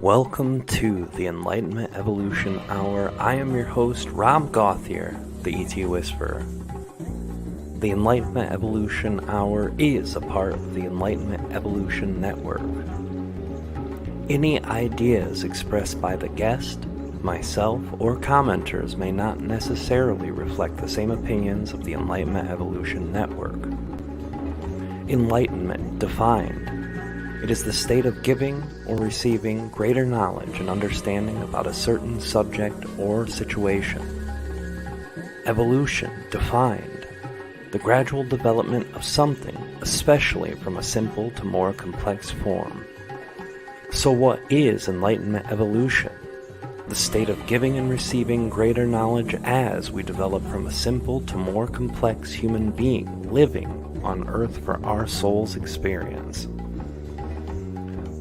Welcome to the Enlightenment Evolution Hour. I am your host, Rob Gauthier, the ET Whisperer. The Enlightenment Evolution Hour is a part of the Enlightenment Evolution Network. Any ideas expressed by the guest, myself, or commenters may not necessarily reflect the same opinions of the Enlightenment Evolution Network. Enlightenment defined. It is the state of giving or receiving greater knowledge and understanding about a certain subject or situation. Evolution defined. The gradual development of something, especially from a simple to more complex form. So what is Enlightenment Evolution? The state of giving and receiving greater knowledge as we develop from a simple to more complex human being living on Earth for our soul's experience.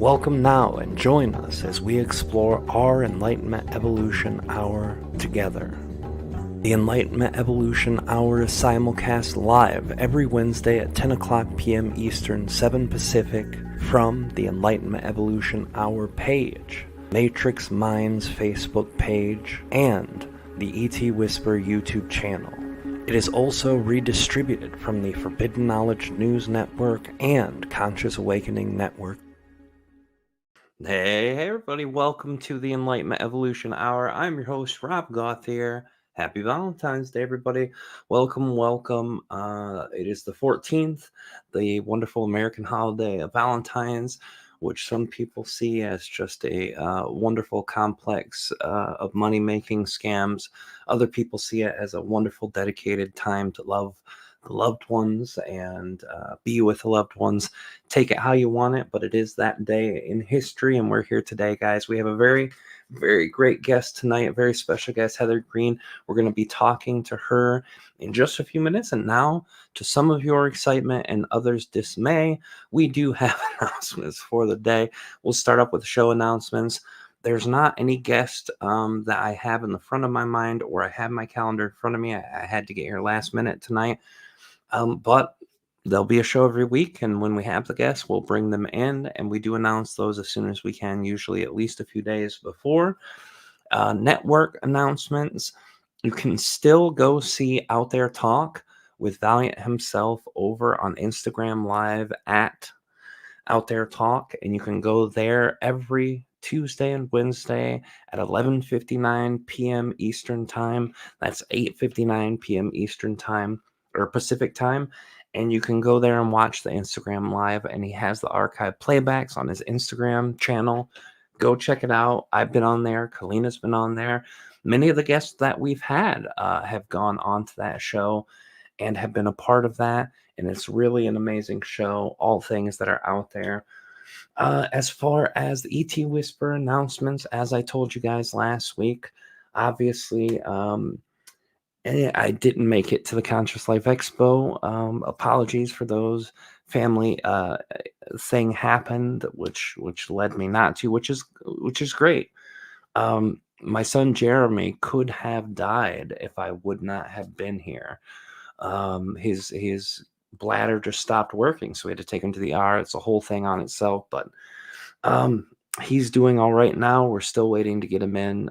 Welcome now and join us as we explore our Enlightenment Evolution Hour together. The Enlightenment Evolution Hour is simulcast live every Wednesday at 10 o'clock p.m. Eastern, 7 Pacific from the Enlightenment Evolution Hour page, Matrix Minds Facebook page, and the ET Whisper YouTube channel. It is also redistributed from the Forbidden Knowledge News Network and Conscious Awakening Network. Hey everybody, welcome to the Enlightenment Evolution Hour. I'm your host, Rob Gauthier. Happy Valentine's Day, everybody. Welcome. It is the 14th, the wonderful American holiday of Valentine's, which some people see as just a wonderful complex of money-making scams. Other people see it as a wonderful, dedicated time to love the loved ones and be with the loved ones. Take it how you want it, but it is that day in history, and we're here today, guys. We have a very, very great guest tonight, a very special guest, Heather Green. We're going to be talking to her in just a few minutes, and now, to some of your excitement and others' dismay, we do have announcements for the day. We'll start up with show announcements. There's not any guest that I have in the front of my mind, or I have my calendar in front of me. I had to get here last minute tonight. But there'll be a show every week, and when we have the guests, we'll bring them in, and we do announce those as soon as we can, usually at least a few days before. Network announcements. You can still go see Out There Talk with Valiant himself over on Instagram Live at Out There Talk, and you can go there every Tuesday and Wednesday at 11:59 p.m. Eastern Time. That's 8:59 p.m. Eastern Time, or Pacific Time, and you can go there and watch the Instagram Live, and he has the archive playbacks on his Instagram channel. Go check it out. I've been on there. Kalina's been on there. Many of the guests that we've had have gone on to that show and have been a part of that, and it's really an amazing show, all things that are out there. As far as the ET Whisper announcements, as I told you guys last week, obviously, I didn't make it to the Conscious Life Expo. Apologies for those. Family thing happened, which led me not to, which is great. My son Jeremy could have died if I would not have been here. His bladder just stopped working, so we had to take him to the ER. It's a whole thing on itself, but he's doing all right now. We're still waiting to get him in.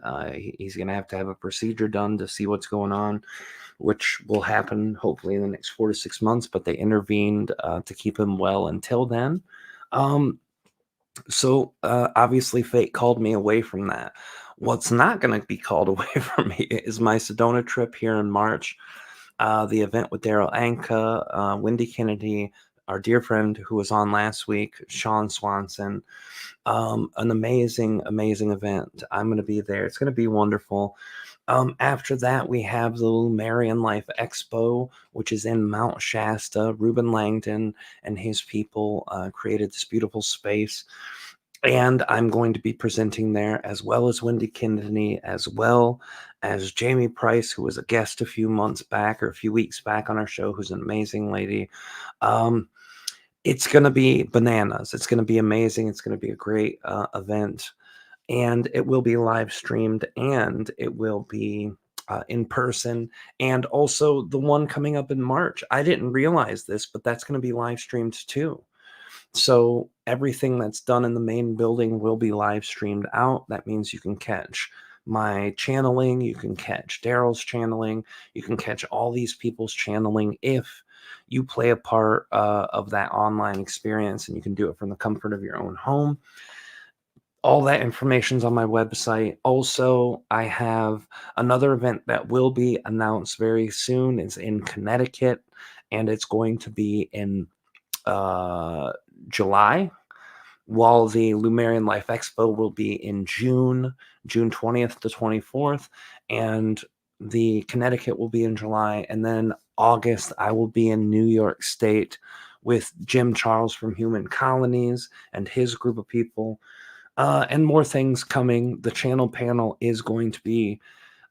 He's going to have a procedure done to see what's going on, which will happen hopefully in the next 4 to 6 months, but they intervened to keep him well until then. So obviously fate called me away from that. What's not going to be called away from me is my Sedona trip here in March. The event with Daryl Anka, Wendy Kennedy, our dear friend who was on last week, Sean Swanson. An amazing, amazing event. I'm going to be there. It's going to be wonderful. After that, we have the little Marian Life Expo, which is in Mount Shasta. Reuben Langdon and his people created this beautiful space. And I'm going to be presenting there, as well as Wendy Kennedy, as well as Jamie Price, who was a guest a few weeks back on our show, who's an amazing lady. It's going to be bananas. It's going to be amazing. It's going to be a great event. And it will be live streamed, and it will be in person. And also the one coming up in March. I didn't realize this, but that's going to be live streamed too. So everything that's done in the main building will be live streamed out. That means you can catch my channeling, you can catch Daryl's channeling, you can catch all these people's channeling if you play a part of that online experience, and you can do it from the comfort of your own home. All that information's on my website. Also, I have another event that will be announced very soon. It's in Connecticut, and it's going to be in uh, July, while the Lumerian Life Expo will be in June 20th to 24th, and the Connecticut will be in July, and then August I will be in New York State with Jim Charles from Human Colonies and his group of people, and more things coming. The channel panel is going to be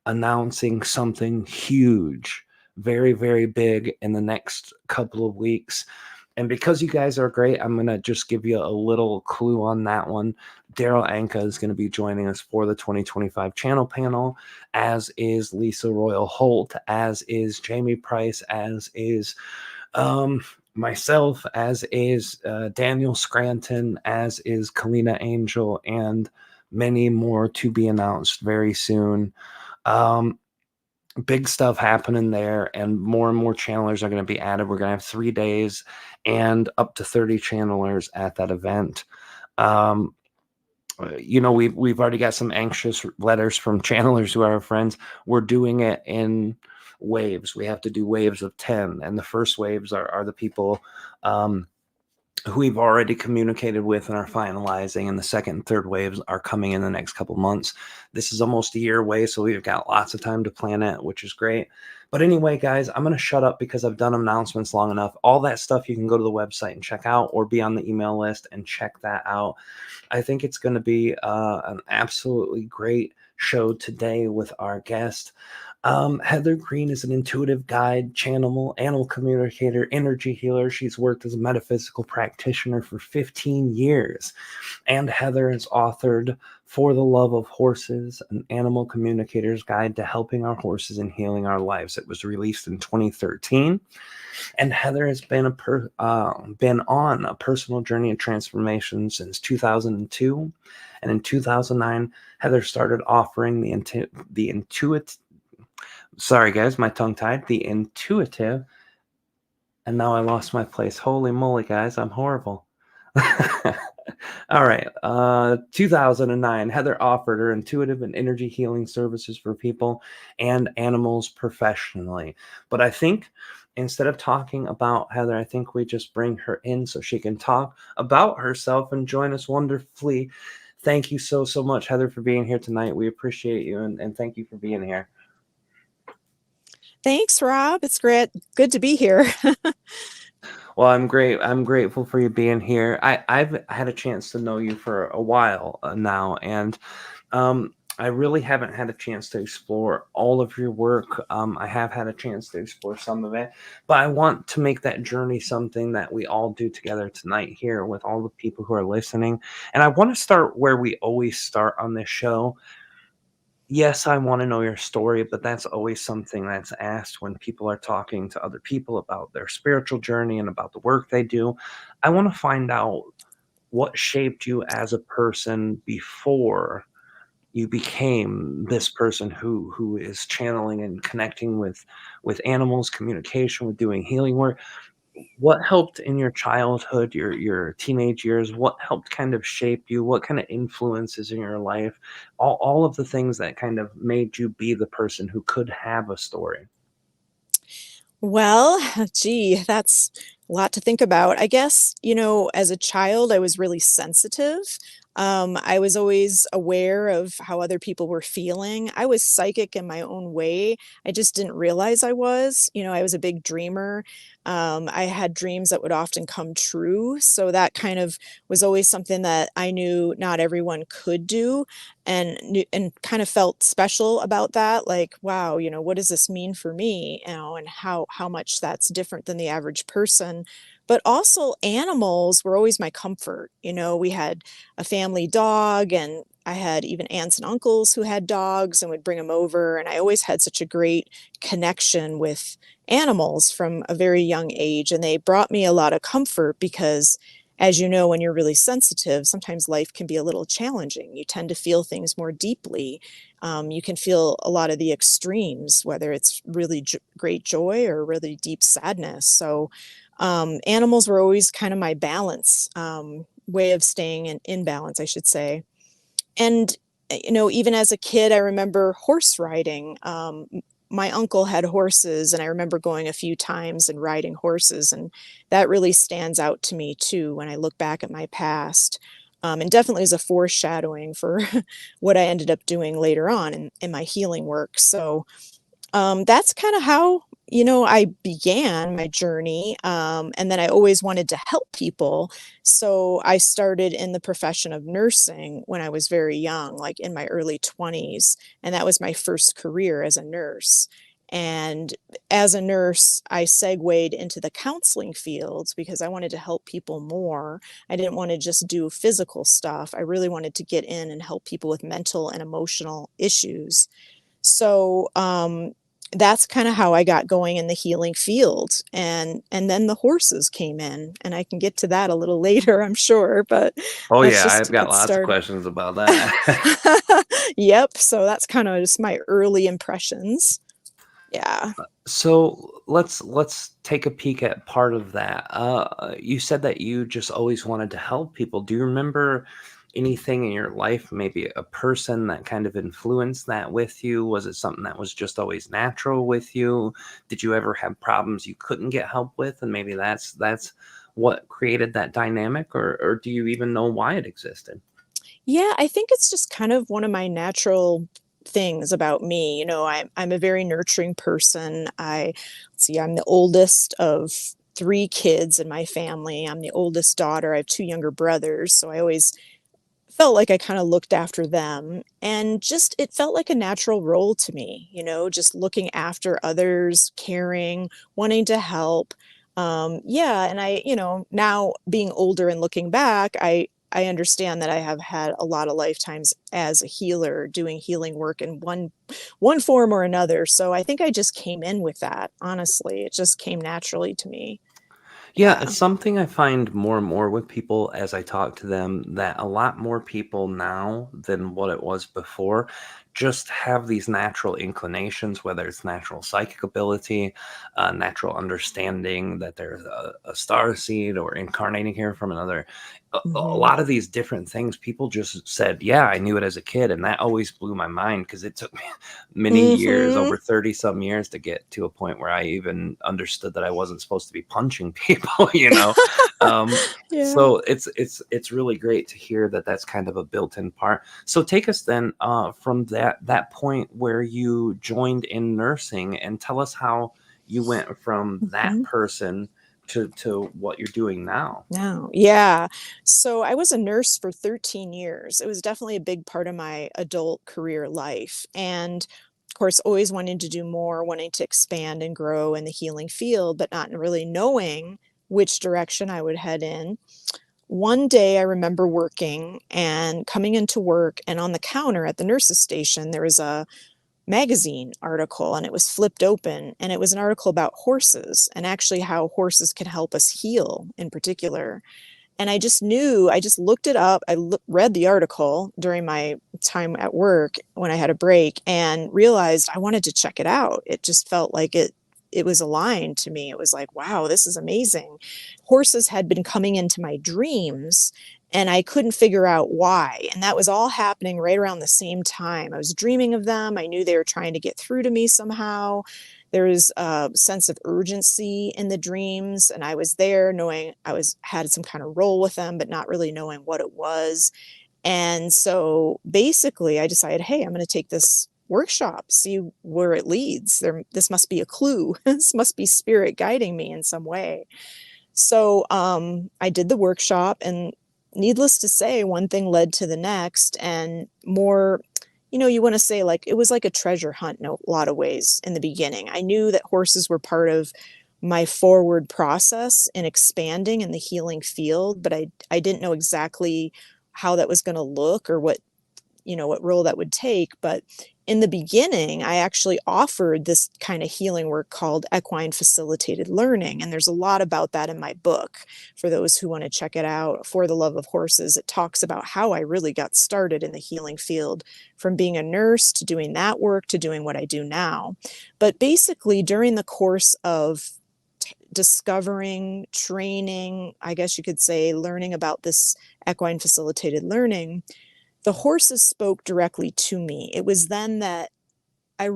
announcing something huge, very, very big in the next couple of weeks. And because you guys are great, I'm going to just give you a little clue on that one. Daryl Anka is going to be joining us for the 2025 channel panel, as is Lisa Royal Holt, as is Jamie Price, as is myself, as is Daniel Scranton, as is Kalina Angel, and many more to be announced very soon. Big stuff happening there, and more channelers are going to be added. We're going to have 3 days and up to 30 channelers at that event. We've already got some anxious letters from channelers who are our friends. We're doing it in waves. We have to do waves of 10, and the first waves are the people who we've already communicated with and are finalizing, and the second and third waves are coming in the next couple months. This is almost a year away, so we've got lots of time to plan it, which is great. But anyway, guys, I'm going to shut up because I've done announcements long enough. All that stuff you can go to the website and check out, or be on the email list and check that out. I think it's going to be an absolutely great show today with our guest. Heather Green is an intuitive guide, channel, animal communicator, energy healer. She's worked as a metaphysical practitioner for 15 years. And Heather has authored For the Love of Horses, an animal communicator's guide to helping our horses and healing our lives. It was released in 2013. And Heather has been on a personal journey of transformation since 2002. And in 2009, Heather started offering the intuitive. Sorry, guys, my tongue tied. The intuitive. And now I lost my place. Holy moly, guys, I'm horrible. All right. 2009, Heather offered her intuitive and energy healing services for people and animals professionally. But I think instead of talking about Heather, I think we just bring her in so she can talk about herself and join us wonderfully. Thank you so much, Heather, for being here tonight. We appreciate you, and thank you for being here. Thanks, Rob. It's good to be here. Well, I'm great. I'm grateful for you being here. I've had a chance to know you for a while now, and I really haven't had a chance to explore all of your work. I have had a chance to explore some of it, but I want to make that journey something that we all do together tonight here with all the people who are listening. And I want to start where we always start on this show. Yes, I want to know your story, but that's always something that's asked when people are talking to other people about their spiritual journey and about the work they do. I want to find out what shaped you as a person before you became this person who is channeling and connecting with animals, communication, with doing healing work. What helped in your childhood, your teenage years? What helped kind of shape you? What kind of influences in your life? All of the things that kind of made you be the person who could have a story. Well, gee, that's a lot to think about. I guess, as a child, I was really sensitive. I was always aware of how other people were feeling. I was psychic in my own way. I just didn't realize I was. I was a big dreamer. I had dreams that would often come true. So that kind of was always something that I knew not everyone could do, and kind of felt special about that. Like, wow, what does this mean for me? And how much that's different than the average person. But also animals were always my comfort. We had a family dog, and I had even aunts and uncles who had dogs and would bring them over. And I always had such a great connection with animals from a very young age. And they brought me a lot of comfort because as you know, when you're really sensitive, sometimes life can be a little challenging. You tend to feel things more deeply. You can feel a lot of the extremes, whether it's really great joy or really deep sadness. So animals were always kind of my balance, way of staying in balance, I should say. And, even as a kid, I remember horse riding. My uncle had horses, and I remember going a few times and riding horses. And that really stands out to me, too, when I look back at my past. And definitely is a foreshadowing for what I ended up doing later on in my healing work. So, that's kind of how, I began my journey. And then I always wanted to help people. So I started in the profession of nursing when I was very young, like in my early 20s. And that was my first career as a nurse. And as a nurse, I segued into the counseling fields because I wanted to help people more. I didn't want to just do physical stuff. I really wanted to get in and help people with mental and emotional issues. So that's kind of how I got going in the healing field. And then the horses came in, and I can get to that a little later, I'm sure, but Oh that's yeah, just I've to got get lots of started. questions about that. Yep, so that's kind of just my early impressions. Yeah. So let's take a peek at part of that. You said that you just always wanted to help people. Do you remember anything in your life, maybe a person that kind of influenced that with you? Was it something that was just always natural with you? Did you ever have problems you couldn't get help with, and maybe that's what created that dynamic, or do you even know why it existed? Yeah, I think it's just kind of one of my natural things about me. I'm a very nurturing person. Let's see, I'm the oldest of three kids in my family. I'm the oldest daughter. I have two younger brothers, so I always felt like I kind of looked after them. And just it felt like a natural role to me, just looking after others, caring, wanting to help. Yeah, and now being older and looking back, I understand that I have had a lot of lifetimes as a healer, doing healing work in one form or another. So I think I just came in with that. Honestly, it just came naturally to me. Yeah, Yeah. it's something I find more and more with people as I talk to them, that a lot more people now than what it was before just have these natural inclinations, whether it's natural psychic ability, natural understanding that there's a star seed or incarnating here from another. A Hmm. lot of these different things, people just said, yeah, I knew it as a kid. And that always blew my mind because it took me many years, Hmm. over 30 some years, to get to a point where I even understood that I wasn't supposed to be punching people, you know. Um, Yeah. so it's really great to hear that that's kind of a built-in part. So take us then from that point where you joined in nursing, and tell us how you went from that Mhm. person to what you're doing now. No, yeah. So I was a nurse for 13 years. It was definitely a big part of my adult career life. And of course, always wanting to do more, wanting to expand and grow in the healing field, but not really knowing which direction I would head in. One day I remember working and coming into work, and on the counter at the nurse's station, there was a magazine article, and it was flipped open, and it was an article about horses and actually how horses can help us heal in particular. And I just knew, I just looked it up. Read the article during my time at work when I had a break and realized I wanted to check it out. It just felt like it was aligned to me. It was like, wow, this is amazing. Horses had been coming into my dreams, and I couldn't figure out why. And that was all happening right around the same time. I was dreaming of them. I knew they were trying to get through to me somehow. There was a sense of urgency in the dreams, and I was there knowing had some kind of role with them, but not really knowing what it was. And so basically I decided, hey, I'm going to take this workshop, see where it leads. This must be a clue. This must be spirit guiding me in some way. So I did the workshop, and needless to say, one thing led to the next, and more, you want to say, like, it was like a treasure hunt in a lot of ways in the beginning. I knew that horses were part of my forward process in expanding in the healing field, but I didn't know exactly how that was going to look or what role that would take. But in the beginning, I actually offered this kind of healing work called equine facilitated learning. And there's a lot about that in my book for those who want to check it out. For the Love of Horses, it talks about how I really got started in the healing field, from being a nurse to doing that work to doing what I do now. But basically, during the course of discovering, training, I guess you could say, learning about this equine facilitated learning, the horses spoke directly to me. It was then that I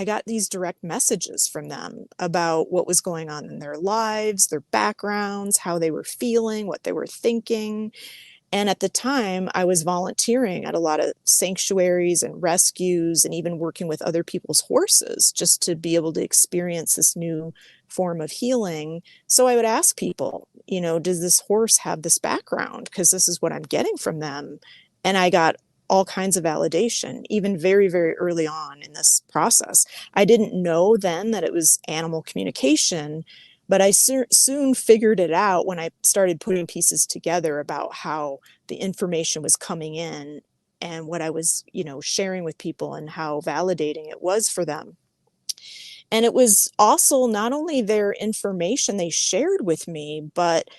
got these direct messages from them about what was going on in their lives, their backgrounds, how they were feeling, what they were thinking. And at the time, I was volunteering at a lot of sanctuaries and rescues, and even working with other people's horses just to be able to experience this new form of healing. So I would ask people, does this horse have this background? Because this is what I'm getting from them. And I got all kinds of validation, even very, very early on in this process. I didn't know then that it was animal communication, but I soon figured it out when I started putting pieces together about how the information was coming in and what I was, sharing with people, and how validating it was for them. And it was also not only their information they shared with me, but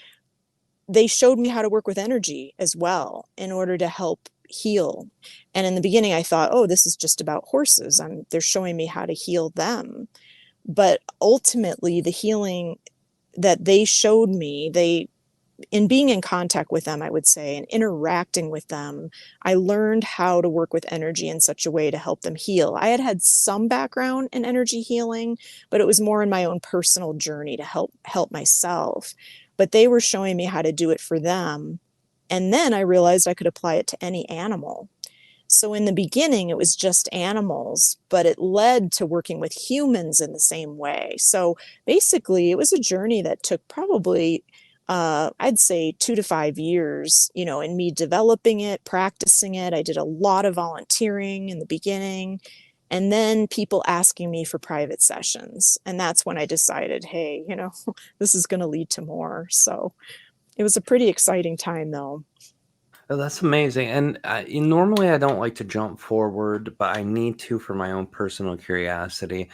they showed me how to work with energy as well in order to help heal. And in the beginning, I thought, oh, this is just about horses. They're showing me how to heal them. But ultimately, the healing that they showed me, in being in contact with them, I would say, and interacting with them, I learned how to work with energy in such a way to help them heal. I had had some background in energy healing, but it was more in my own personal journey to help myself. But they were showing me how to do it for them. And then I realized I could apply it to any animal. So in the beginning, it was just animals, but it led to working with humans in the same way. So basically, it was a journey that took probably, I'd say, 2 to 5 years, in me developing it, practicing it. I did a lot of volunteering in the beginning, and then people asking me for private sessions. And that's when I decided, hey, this is going to lead to more. So it was a pretty exciting time, though. Oh, that's amazing. And normally I don't like to jump forward, but I need to for my own personal curiosity.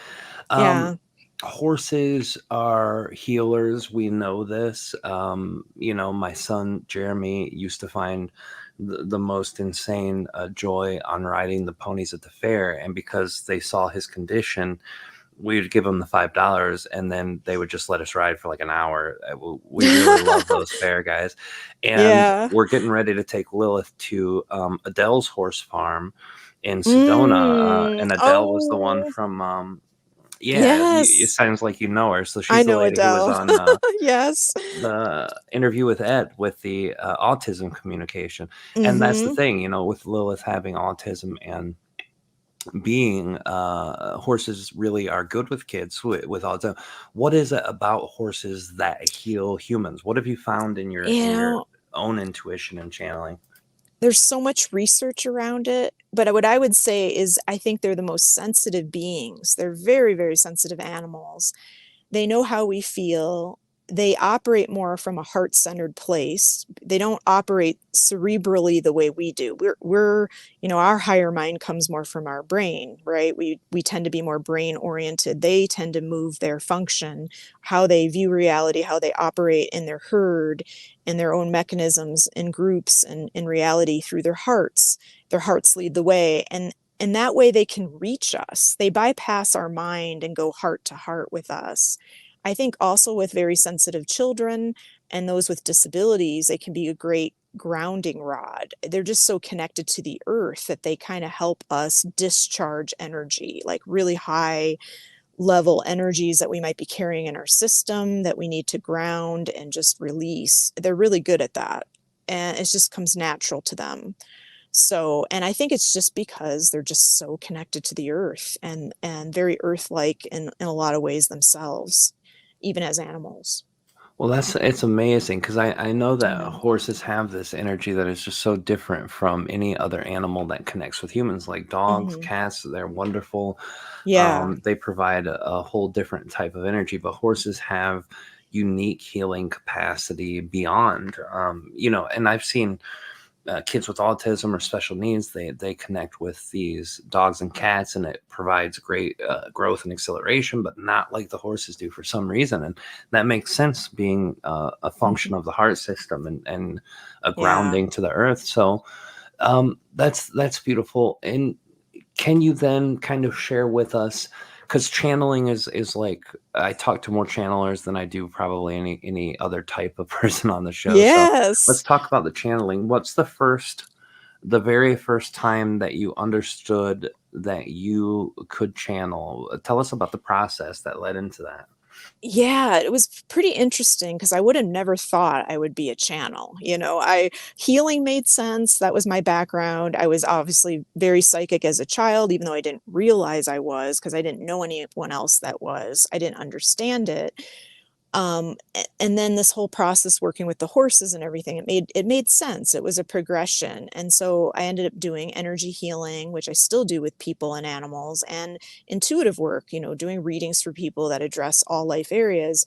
Um, Yeah. Horses are healers. We know this. My son Jeremy used to find the most insane joy on riding the ponies at the fair. And because they saw his condition, we would give them the $5, and then they would just let us ride for like an hour. We really love those fair guys. And Yeah. we're getting ready to take Lilith to Adele's horse farm in Sedona. Mm. And Adele was the one Oh, from, yeah, it yes. sounds like you know her. So I she's the know lady who was Adele. on Yes. the interview with Ed with the autism communication. And that's the Mm-hmm. thing, with Lilith having autism and being horses really are good with kids with autism. What is it about horses that heal humans? What have you found in your You know, own intuition and channeling? there's so much research around it, but what I would say is I think they're the most sensitive beings. They're very, very sensitive animals. They know how we feel. They operate more from a heart-centered place. They don't operate cerebrally the way we do. Our higher mind comes more from our brain, right? We tend to be more brain oriented. They tend to move their function, how they view reality, how they operate in their herd, in their own mechanisms, in groups, and in reality through their hearts. Their hearts lead the way. And that way they can reach us. They bypass our mind and go heart to heart with us. I think also with very sensitive children and those with disabilities, they can be a great grounding rod. They're just so connected to the earth that they kind of help us discharge energy, like really high level energies that we might be carrying in our system that we need to ground and just release. They're really good at that. And it just comes natural to them. So, and I think it's just because they're just so connected to the earth and very earth-like in a lot of ways themselves, even as animals. Well, it's amazing because I know that Yeah. horses have this energy that is just so different from any other animal that connects with humans, like dogs, Hmm. cats. They're wonderful. Yeah. They provide a whole different type of energy, but horses have unique healing capacity beyond, and I've seen kids with autism or special needs, they connect with these dogs and cats, and it provides great growth and acceleration, but not like the horses do for some reason. And that makes sense, being a function of the heart system and a Yeah. grounding to the earth. So that's beautiful. And can you then kind of share with us, because channeling is like, I talk to more channelers than I do probably any other type of person on the show. So let's Yes. talk about the channeling. What's the very first time that you understood that you could channel? Tell us about the process that led into that. Yeah, it was pretty interesting because I would have never thought I would be a channel. Healing made sense. That was my background. I was obviously very psychic as a child, even though I didn't realize I was because I didn't know anyone else that was. I didn't understand it. And then this whole process working with the horses and everything, it made sense. It was a progression. And so I ended up doing energy healing, which I still do with people and animals, and intuitive work, doing readings for people that address all life areas.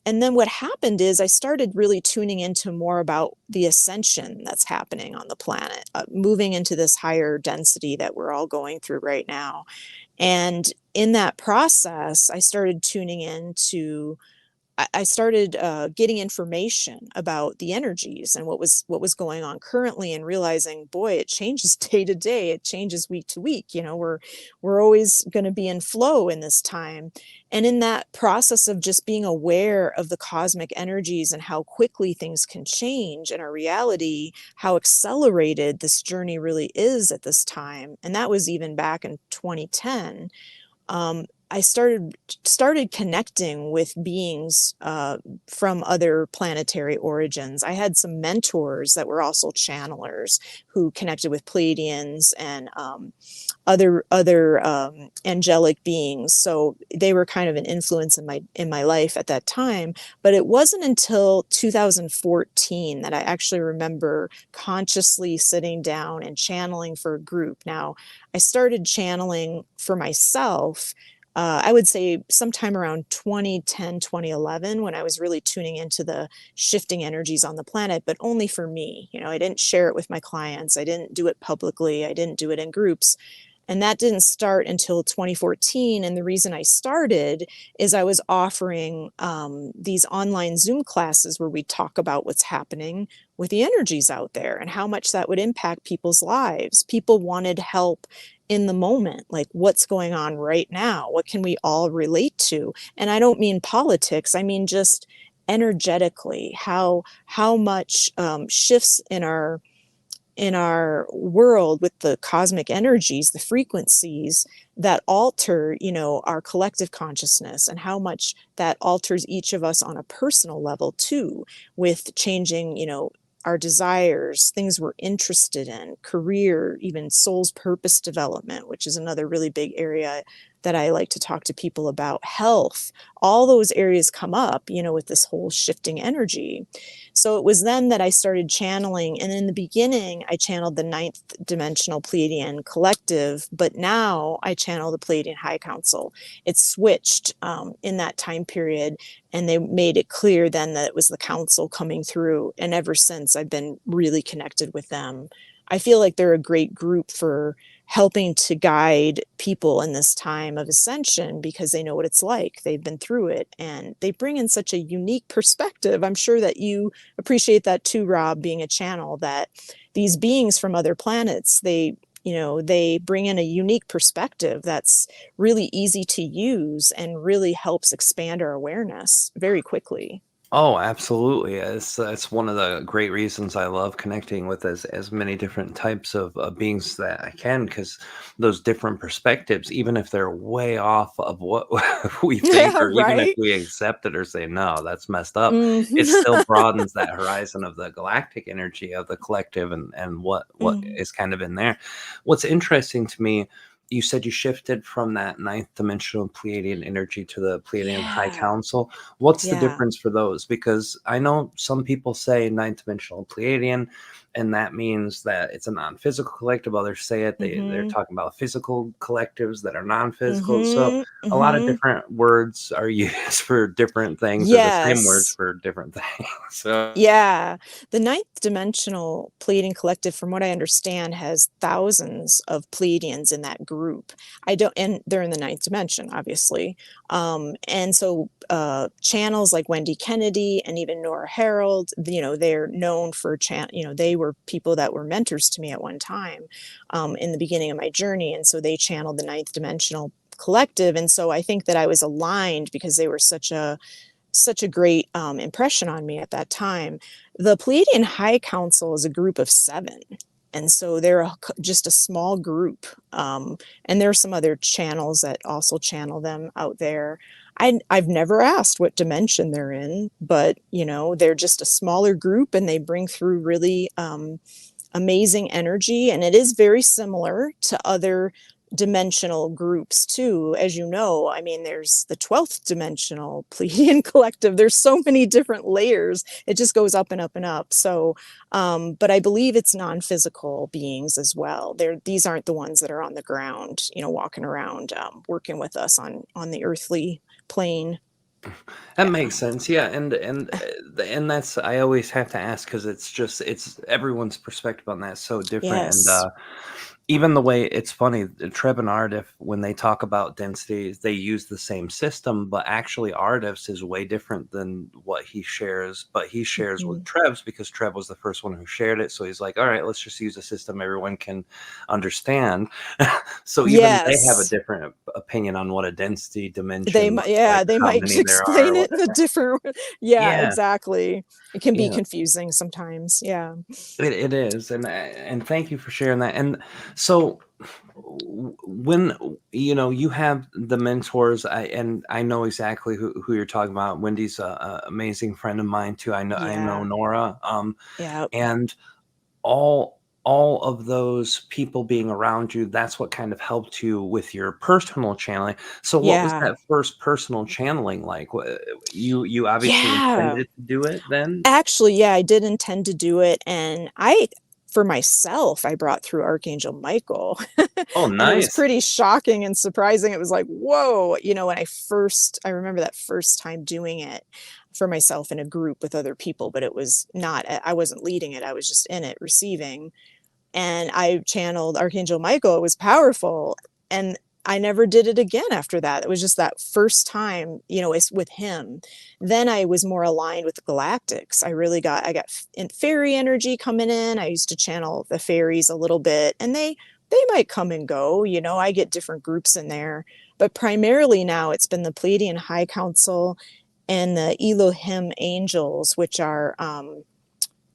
And then what happened is I started really tuning into more about the ascension that's happening on the planet, moving into this higher density that we're all going through right now. And in that process, I started tuning into I started getting information about the energies and what was going on currently, and realizing, boy, it changes day to day. It changes week to week. We're always going to be in flow in this time, and in that process of just being aware of the cosmic energies and how quickly things can change in our reality, how accelerated this journey really is at this time, and that was even back in 2010. I started connecting with beings from other planetary origins. I had some mentors that were also channelers who connected with Pleiadians and other angelic beings. So they were kind of an influence in my life at that time. But it wasn't until 2014 that I actually remember consciously sitting down and channeling for a group. Now, I started channeling for myself. I would say sometime around 2010, 2011, when I was really tuning into the shifting energies on the planet, but only for me. I didn't share it with my clients. I didn't do it publicly. I didn't do it in groups. And that didn't start until 2014. And the reason I started is I was offering these online Zoom classes where we talk about what's happening with the energies out there and how much that would impact people's lives. People wanted help in the moment, like what's going on right now? What can we all relate to? And I don't mean politics. I mean just energetically, how much shifts in our world with the cosmic energies, the frequencies that alter, our collective consciousness, and how much that alters each of us on a personal level too, with changing, our desires, things we're interested in, career, even soul's purpose development, which is another really big area that I like to talk to people about, health. All those areas come up, with this whole shifting energy. So it was then that I started channeling. And in the beginning, I channeled the ninth dimensional Pleiadian collective, but now I channel the Pleiadian High Council. It switched in that time period, and they made it clear then that it was the council coming through. And ever since, I've been really connected with them. I feel like they're a great group for helping to guide people in this time of ascension because they know what it's like. They've been through it, and they bring in such a unique perspective. I'm sure that you appreciate that too, Rob, being a channel, that these beings from other planets, they bring in a unique perspective that's really easy to use and really helps expand our awareness very quickly. Oh, absolutely. It's one of the great reasons I love connecting with as many different types of beings that I can, because those different perspectives, even if they're way off of what we think, Yeah, or even if right. we accept it or say, no, that's messed up, it still Mhm. broadens that horizon of the galactic energy of the collective, and what Mhm. is kind of in there. What's interesting to me, you said you shifted from that ninth dimensional Pleiadian energy to the Pleiadian High Yeah. Council. What's the Yeah. difference for those? Because I know some people say ninth dimensional Pleiadian, and that means that it's a non-physical collective. Others say it, they're Mhm. talking about physical collectives that are non-physical. So Mhm. a lot of Mhm. different words are used for different things, or the same words Yes. for different things. So Yeah. The ninth dimensional Pleiadian collective, from what I understand, has thousands of Pleiadians in that group. I don't, and they're in the ninth dimension, obviously. And so channels like Wendy Kennedy and even Nora Harold, they're known for they were people that were mentors to me at one time in the beginning of my journey. And so they channeled the ninth dimensional collective. And so I think that I was aligned because they were such a great impression on me at that time. The Pleiadian High Council is a group of 7. And so they're just a small group. And there are some other channels that also channel them out there. I've never asked what dimension they're in, but, they're just a smaller group and they bring through really amazing energy, and it is very similar to other dimensional groups too. As you know, I mean, there's the 12th dimensional Pleiadian collective. There's so many different layers. It just goes up and up and up. So but I believe it's non-physical beings as well. These aren't the ones that are on the ground, walking around, working with us on the earthly plane. that Yeah. makes sense. Yeah, and that's, I always have to ask, because it's everyone's perspective on that is so different. And Yes. even the way, it's funny, Treb and Ardif, when they talk about densities, they use the same system, but actually Ardif's is way different than what he shares. But he shares with Mhm. Treb's because Treb was the first one who shared it. So he's like, all right, let's just use a system everyone can understand. So even they have a Yes. different opinion on what a density dimension looks like, They or how might many there are, explain or it in a whatever. different yeah, Yeah, exactly. It can be yeah. confusing sometimes, yeah. It is, and thank you for sharing that. And so, when you have the mentors, I know exactly who you're talking about. Wendy's a amazing friend of mine too. I know Yeah, Nora, yeah, and all of those people being around you. That's what kind of helped you with your personal channeling. So, what was yeah, that first personal channeling like? You obviously yeah. intended to do it then. Actually, yeah, I did intend to do it, and for myself, I brought through Archangel Michael, Oh, and it was nice. pretty shocking and surprising. It was like, "Whoa," when I remember that first time doing it for myself in a group with other people, but it was not I wasn't leading it, I was just in it, receiving. And I channeled Archangel Michael. It was powerful. And I never did it again after that. It was just that first time, it's with him. Then I was more aligned with the galactics. I got fairy energy coming in. I used to channel the fairies a little bit, and they might come and go. I get different groups in there, but primarily now it's been the Pleiadian High Council and the Elohim Angels, which are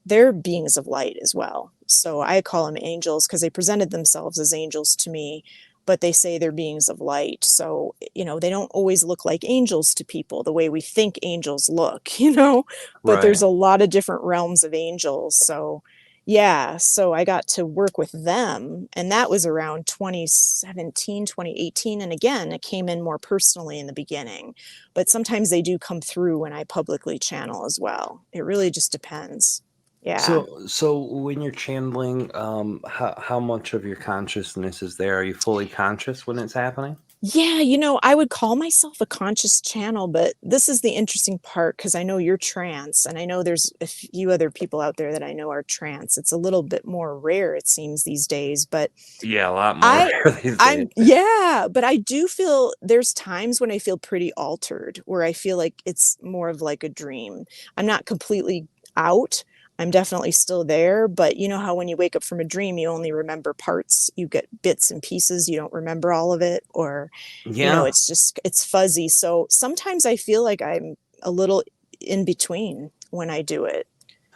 they're beings of light as well. So I call them angels because they presented themselves as angels to me, but they say they're beings of light. So, they don't always look like angels to people the way we think angels look, but Right. there's a lot of different realms of angels. So, yeah, so I got to work with them, and that was around 2017, 2018. And again, it came in more personally in the beginning, but sometimes they do come through when I publicly channel as well. It really just depends. Yeah. So when you're channeling, how much of your consciousness is there? Are you fully conscious when it's happening? Yeah, I would call myself a conscious channel, but this is the interesting part because I know you're trans, and I know there's a few other people out there that I know are trans. It's a little bit more rare, it seems, these days, but Yeah, a lot more I rare these days. I'm yeah, but I do feel there's times when I feel pretty altered, where I feel like it's more of like a dream. I'm not completely out. I'm definitely still there, but you know how when you wake up from a dream, you only remember parts, you get bits and pieces, you don't remember all of it, or Yeah, it's fuzzy. So sometimes I feel like I'm a little in between when I do it.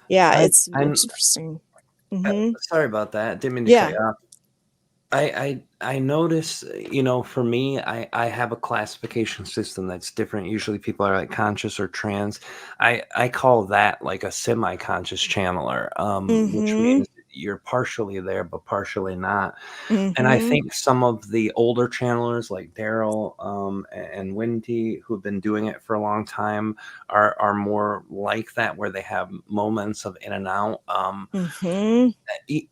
Yeah, I it's I'm interesting. Mhm. sorry about that. Didn't mean to cut Yeah. you off. I notice, for me, I have a classification system that's different. Usually people are like conscious or trans. I call that like a semi-conscious channeler, which Mhm. means you're partially there, but partially not. And I Mhm. think some of the older channelers like Daryl and Wendy, who've been doing it for a long time, are more like that, where they have moments of in and out. Mhm.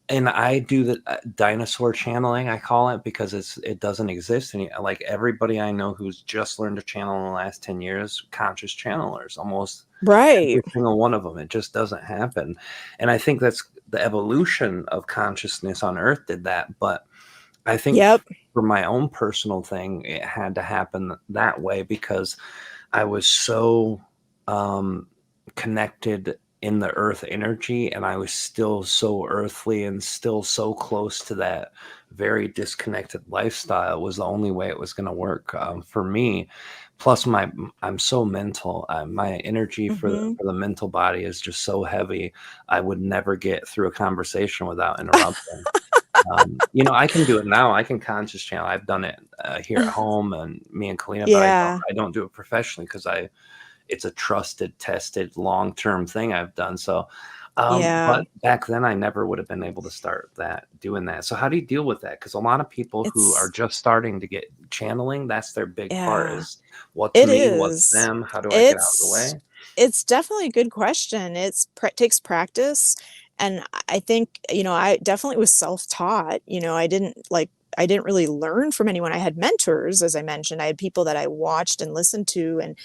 And I do the dinosaur channeling, I call it, because it doesn't exist. And like everybody I know who's just learned to channel in the last 10 years, conscious channelers, almost Right. every single one of them. It just doesn't happen. And I think that's the evolution of consciousness on Earth did that. But I think Yep. for my own personal thing, it had to happen that way because I was so um, connected in the earth energy, and I was still so earthly and still so close to that very disconnected lifestyle. Was the only way it was going to work for me. Plus, I'm so mental. My energy Mhm. for the mental body is just so heavy. I would never get through a conversation without interrupting. I can do it now. I can conscious channel. I've done it here at home, and me and Kalina, but Yeah. I don't do it professionally because it's a trusted, tested, long term thing I've done. So, Yeah. but back then I never would have been able to start doing that. So how do you deal with that? Because a lot of people who are It's just starting to get channeling, that's their big part yeah. is what's It me, what's is. them, how do I get out of the It's way? it's definitely a good question. Takes practice, and I think, I definitely was self-taught. I didn't really learn from anyone. I had mentors, as I mentioned. I had people that I watched and listened to, and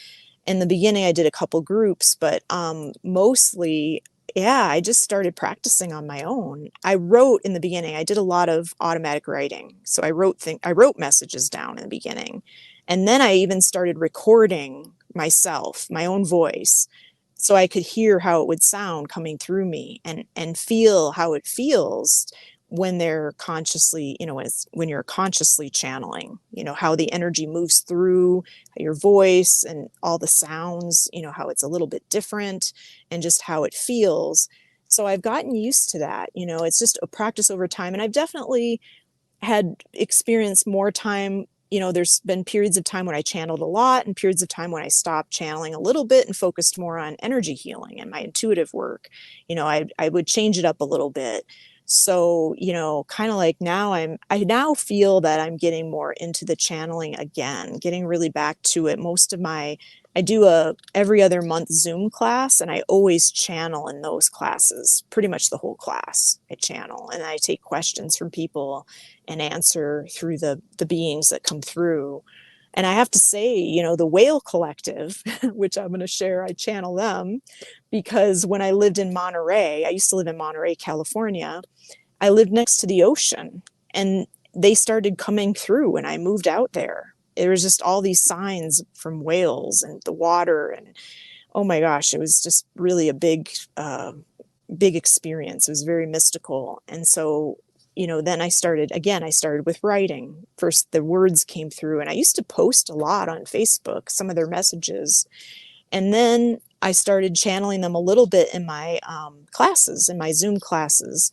in the beginning I did a couple groups, but mostly, yeah, I just started practicing on my own. I wrote in the beginning. I did a lot of automatic writing. So I wrote messages down in the beginning. And then I even started recording myself, my own voice, so I could hear how it would sound coming through me, and feel how it feels when they're consciously, when you're consciously channeling, how the energy moves through your voice and all the sounds, how it's a little bit different, and just how it feels. So I've gotten used to that. It's just a practice over time. And I've definitely had experienced more time. There's been periods of time when I channeled a lot, and periods of time when I stopped channeling a little bit and focused more on energy healing and my intuitive work. I would change it up a little bit. So, kind of like now I now feel that I'm getting more into the channeling again, getting really back to it. I do a every other month Zoom class, and I always channel in those classes, pretty much the whole class. I channel and I take questions from people and answer through the beings that come through. And I have to say, the Whale Collective, which I'm going to share, I channel them because when I lived in Monterey, I used to live in Monterey, California. I lived next to the ocean, and they started coming through when I moved out there. There was just all these signs from whales and the water, and oh my gosh, it was just really a big experience. It was very mystical. And so, then I started with writing. First, the words came through, and I used to post a lot on Facebook, some of their messages. And then I started channeling them a little bit in my classes, in my Zoom classes.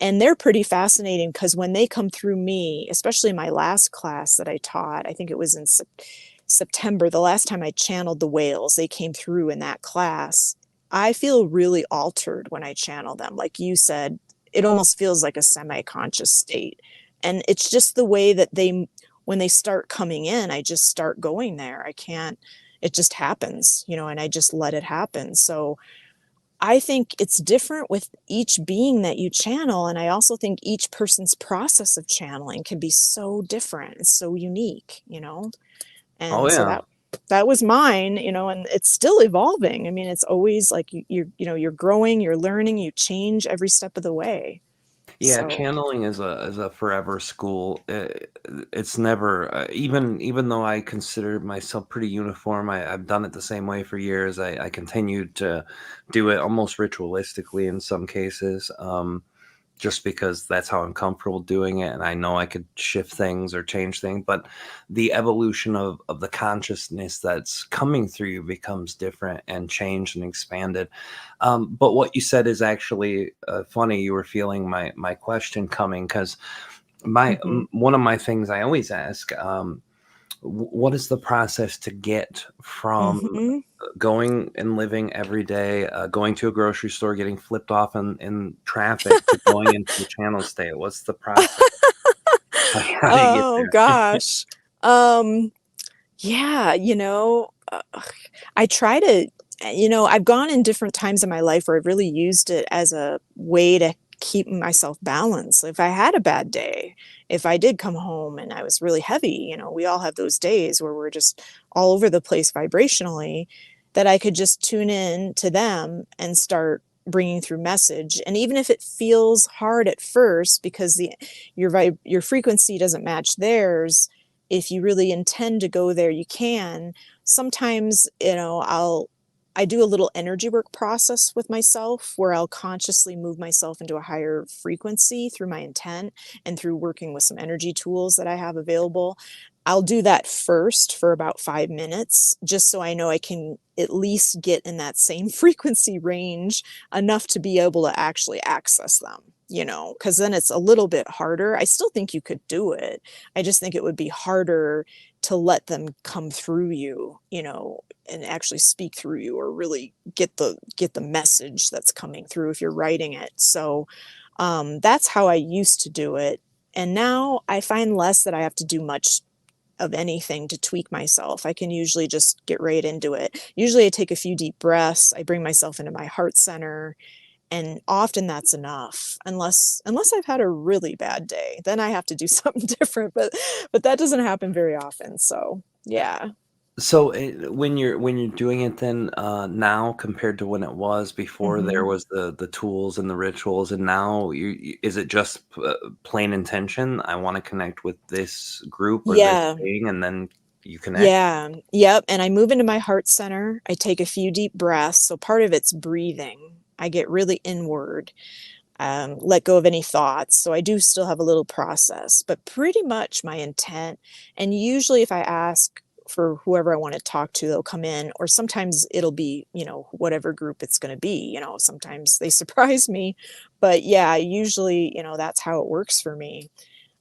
And they're pretty fascinating because when they come through me, especially my last class that I taught, I think it was in September, the last time I channeled the whales, they came through in that class. I feel really altered when I channel them. Like you said, it almost feels like a semi-conscious state. And it's just the way that when they start coming in, I just start going there. I can't, it just happens, and I just let it happen. So I think it's different with each being that you channel. And I also think each person's process of channeling can be so different. It's so unique. Oh And so yeah. that was mine, and it's still evolving. I mean, it's always like you're growing, you're learning, you change every step of the way. Yeah, So, channeling is a forever school. It's never even though I consider myself pretty uniform. I've done it the same way for years. I continued to do it almost ritualistically in some cases. Just because that's how I'm comfortable doing it, and I know I could shift things or change things. But the evolution of the consciousness that's coming through you becomes different and changed and expanded. But what you said is actually funny. You were feeling my question coming because mhm. one of my things I always ask. what is the process to get from Mhm. going and living every day, going to a grocery store, getting flipped off in traffic, to going into a channel state? What's the process? How do you get Oh there? gosh. Um, yeah, I try to, I've gone in different times in my life where I've really used it as a way to keep myself balanced. If I had a bad day, if I did come home and I was really heavy, we all have those days where we're just all over the place vibrationally, that I could just tune in to them and start bringing through message. And even if it feels hard at first because your frequency doesn't match theirs, if you really intend to go there, you can. Sometimes, I do a little energy work process with myself where I'll consciously move myself into a higher frequency through my intent and through working with some energy tools that I have available. I'll do that first for about 5 minutes, just so I know I can at least get in that same frequency range enough to be able to actually access them, because then it's a little bit harder. I still think you could do it. I just think it would be harder to let them come through you, and actually speak through you, or really get the message that's coming through if you're writing it. So that's how I used to do it. And now I find less that I have to do much of anything to tweak myself. I can usually just get right into it. Usually I take a few deep breaths, I bring myself into my heart center, and often that's enough. Unless I've had a really bad day, then I have to do something different, but that doesn't happen very often. So, yeah. So when you're doing it then, now compared to when it was before there Mhm. was the tools and the rituals, and now is it just plain intention? I want to connect with this group or this Yeah. thing, and then you connect. Yeah. Yep, and I move into my heart center. I take a few deep breaths. So part of it's breathing. I get really inward, let go of any thoughts. So I do still have a little process, but pretty much my intent. And usually, if I ask for whoever I want to talk to, they'll come in, or sometimes it'll be, whatever group it's going to be. Sometimes they surprise me, but yeah, usually, that's how it works for me.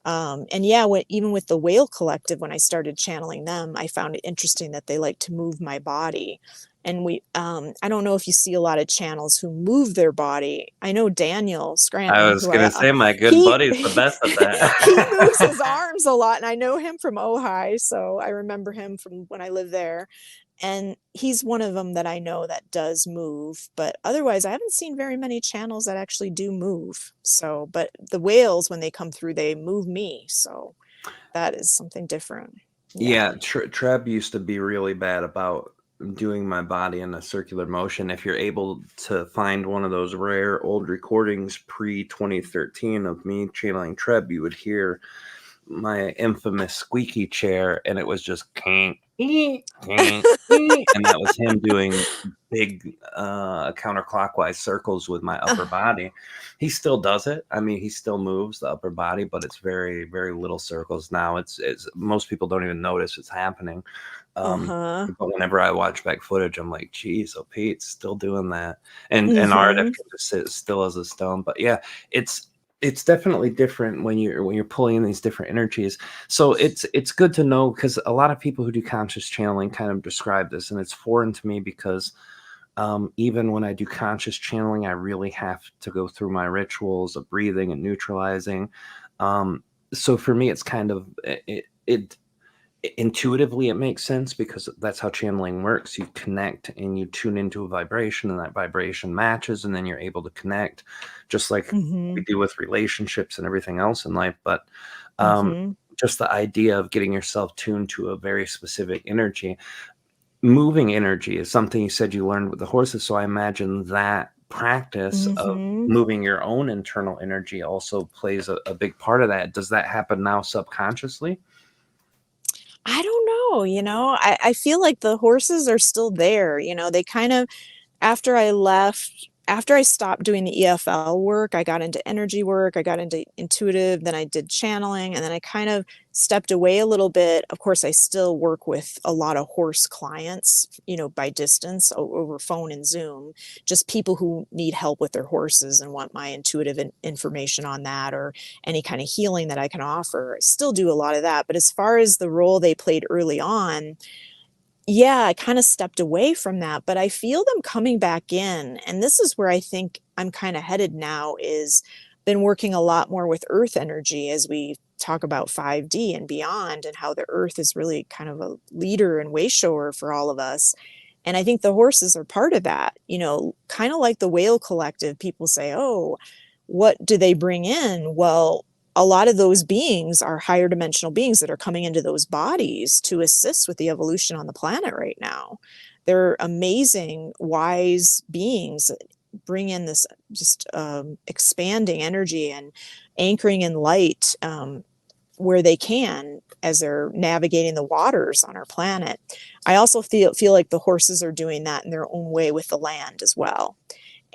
And yeah, even with the Whale Collective, when I started channeling them, I found it interesting that they like to move my body. And I don't know if you see a lot of channels who move their body. I know Daniel I Scranton, was who gonna say my good he buddy's the best at that. he moves his arms a lot, and I know him from Ojai, so I remember him from when I lived there. And he's one of them that I know that does move, but otherwise I haven't seen very many channels that actually do move. So, but the whales, when they come through, they move me. So that is something different. Yeah. Yeah, Treb used to be really bad about doing my body in a circular motion. If you're able to find one of those rare old recordings pre 2013 of me channeling Treb, you would hear my infamous squeaky chair, and it was just king, and that was him doing big counterclockwise circles with my upper body. He still does it. I mean, he still moves the upper body, but it's very, very little circles now. It's most people don't even notice it's happening. Uh-huh. But whenever I watch back footage, I'm like, geez, oh, Pete's still doing that. And Ardif Mm-hmm. can just sit still as a stone. But yeah, it's it's definitely different when you're pulling in these different energies. So it's good to know, because a lot of people who do conscious channeling kind of describe this, and it's foreign to me because even when I do conscious channeling, I really have to go through my rituals of breathing and neutralizing. So for me, it's kind of it intuitively it makes sense, because that's how channeling works. You connect and you tune into a vibration, and that vibration matches, and then you're able to connect, just like Mm-hmm. we do with relationships and everything else in life. But Mm-hmm. just the idea of getting yourself tuned to a very specific energy, moving energy, is something you said you learned with the horses. So I imagine that practice of Mm-hmm. moving your own internal energy also plays a big part of that. Does that happen now subconsciously? I don't know, I feel like the horses are still there. They kind of, after I left, after I stopped doing the EFL work, I got into energy work, I got into intuitive, then I did channeling, and then I kind of stepped away a little bit. Of course, I still work with a lot of horse clients, by distance over phone and Zoom, just people who need help with their horses and want my intuitive information on that, or any kind of healing that I can offer. I still do a lot of that. But as far as the role they played early on, yeah, I kind of stepped away from that, but I feel them coming back in. And this is where I think I'm kind of headed now, is been working a lot more with earth energy as we talk about 5D and beyond, and how the earth is really kind of a leader and way shower for all of us. And I think the horses are part of that, kind of like the whale collective. People say, oh, what do they bring in? Well, a lot of those beings are higher dimensional beings that are coming into those bodies to assist with the evolution on the planet right now. They're amazing, wise beings that bring in this just expanding energy and anchoring in light, where they can, as they're navigating the waters on our planet. I also feel like the horses are doing that in their own way with the land as well.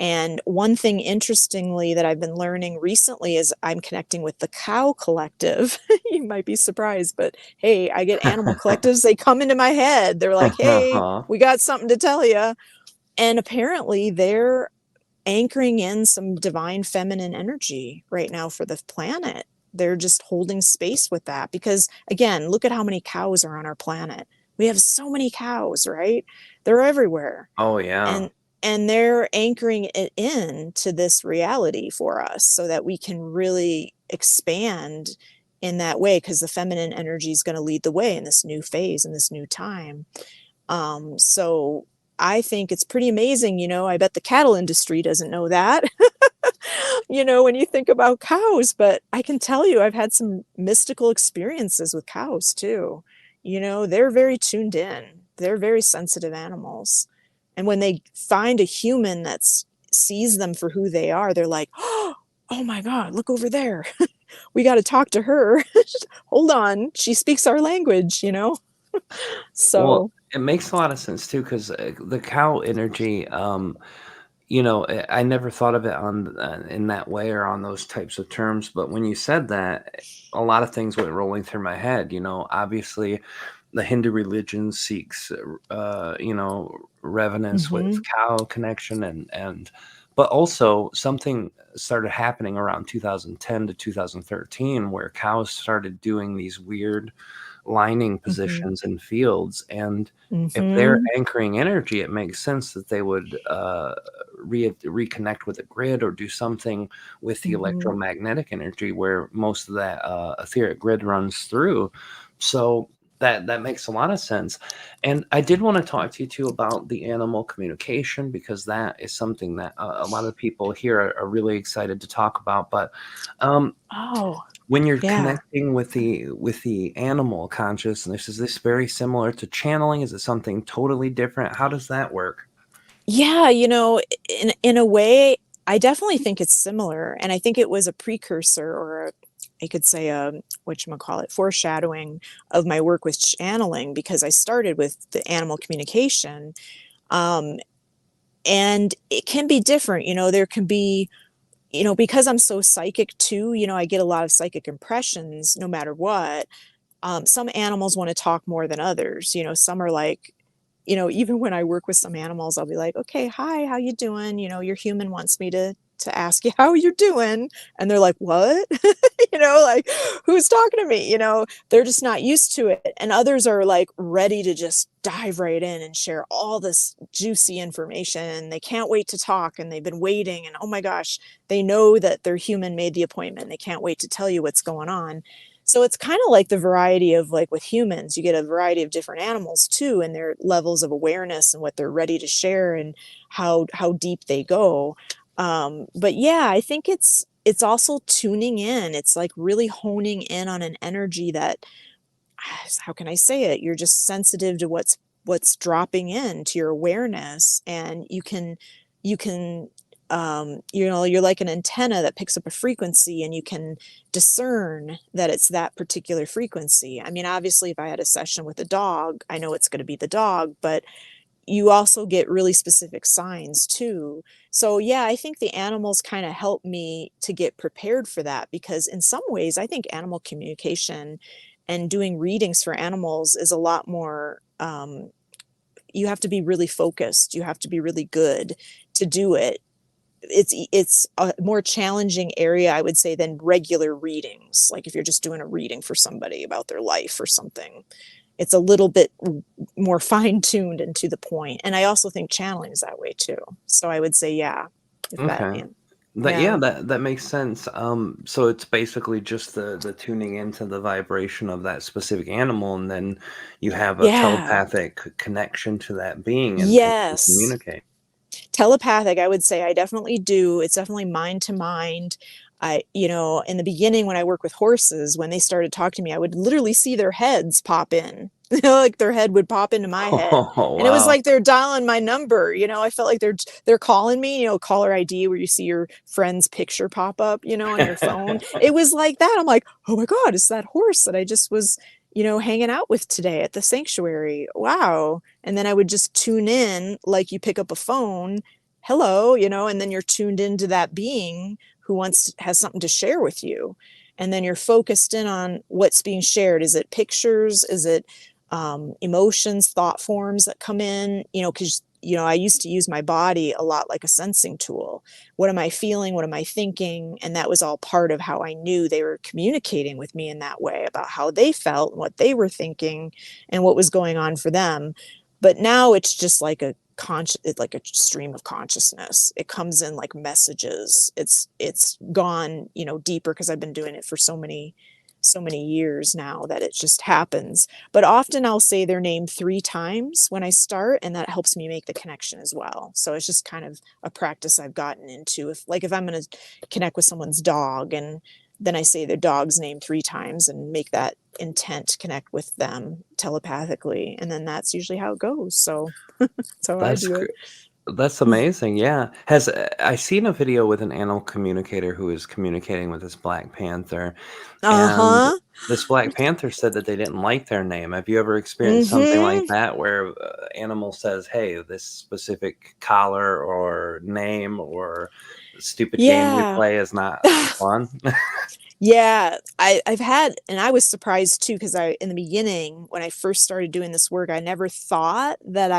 And one thing, interestingly, that I've been learning recently is I'm connecting with the cow collective. You might be surprised, but hey, I get animal collectives. They come into my head. They're like, hey, Uh-huh. we got something to tell you. And apparently they're anchoring in some divine feminine energy right now for the planet. They're just holding space with that because, again, look at how many cows are on our planet. We have so many cows, right? They're everywhere. Oh yeah. And they're anchoring it in to this reality for us so that we can really expand in that way, because the feminine energy is going to lead the way in this new phase, in this new time. So I think it's pretty amazing. I bet the cattle industry doesn't know that, when you think about cows, but I can tell you, I've had some mystical experiences with cows too. They're very tuned in. They're very sensitive animals. And when they find a human that sees them for who they are, they're like, oh my God, look over there. We got to talk to her. Hold on. She speaks our language. Well, So, it makes a lot of sense too, because the cow energy, I never thought of it on in that way or on those types of terms. But when you said that, a lot of things went rolling through my head. Obviously, the Hindu religion seeks, revenance with mhm, cow connection, but also something started happening around 2010 to 2013 where cows started doing these weird lining mhm, positions in fields. And if they're mhm, anchoring energy, it makes sense that they would reconnect with the grid or do something with the mhm. electromagnetic energy where most of that etheric grid runs through. So that makes a lot of sense. And I did want to talk to you too about the animal communication, because that is something that a lot of people here are really excited to talk about. But um, Oh, when you're yeah. connecting with the animal consciousness, is this very similar to channeling? Is it something totally different? How does that work? Yeah, in a way, I definitely think it's similar, and I think it was a precursor, or I could say whatchamacallit, foreshadowing of my work with channeling, because I started with the animal communication. Um, and it can be different, there can be, because I'm so psychic too, I get a lot of psychic impressions no matter what. Some animals want to talk more than others. Some are like, even when I work with some animals, I'll be like, okay, hi, how you doing? Your human wants me to ask you how you're doing. And they're like, what? Like, who's talking to me? They're just not used to it. And others are like ready to just dive right in and share all this juicy information. They can't wait to talk, and they've been waiting. And oh my gosh, they know that their human made the appointment. They can't wait to tell you what's going on. So it's kind of like the variety of, like, with humans, you get a variety of different animals too, and their levels of awareness and what they're ready to share and how deep they go. But yeah, I think it's also tuning in. It's like really honing in on an energy that, how can I say it? You're just sensitive to what's dropping into your awareness, and you can you're like an antenna that picks up a frequency, and you can discern that it's that particular frequency. I mean, obviously, if I had a session with a dog, I know it's going to be the dog, but you also get really specific signs too. So yeah, I think the animals kind of help me to get prepared for that, because in some ways I think animal communication and doing readings for animals is a lot more, you have to be really focused, you have to be really good to do it. It's a more challenging area, I would say, than regular readings. Like if you're just doing a reading for somebody about their life or something, it's a little bit more fine-tuned and to the point. And I also think channeling is that way too. So I would say, yeah, if that, Okay. Yeah, yeah, that makes sense. So it's basically just the tuning into the vibration of that specific animal, and then you have a yeah, telepathic connection to that being, and can yes. communicate. Telepathic, I would say I definitely do. It's definitely mind to mind. In the beginning when I work with horses, when they started talking to me, I would literally see their heads pop in. Like their head would pop into my head. Oh, And it was wow. like they're dialing my number. I felt like they're calling me, caller ID where you see your friend's picture pop up, on your phone. It was like that. I'm like, oh my God, it's that horse that I just was, hanging out with today at the sanctuary. Wow. And then I would just tune in like you pick up a phone, hello, and then you're tuned into that being who has something to share with you. And then you're focused in on what's being shared. Is it pictures? Is it emotions, thought forms that come in? Because I used to use my body a lot like a sensing tool. What am I feeling? What am I thinking? And that was all part of how I knew they were communicating with me in that way, about how they felt and what they were thinking and what was going on for them. But now it's just like like a stream of consciousness. It comes in like messages. It's gone, deeper, because I've been doing it for so many years now that it just happens. But often I'll say their name 3 times when I start, and that helps me make the connection as well. So it's just kind of a practice I've gotten into. If I'm going to connect with someone's dog, and then I say their dog's name 3 times and make that intent to connect with them telepathically, and then that's usually how it goes. So that's how I That's do gr it. that's amazing, yeah. I seen a video with an animal communicator who is communicating with this Black Panther, and Uh-huh. this Black Panther said that they didn't like their name. Have you ever experienced something like Mm-hmm. that where animal says, "Hey, this specific collar or name or stupid game we Yeah. play is not fun?" Yeah, I've had, and I was surprised too, because in the beginning, when I first started doing this work, I never thought that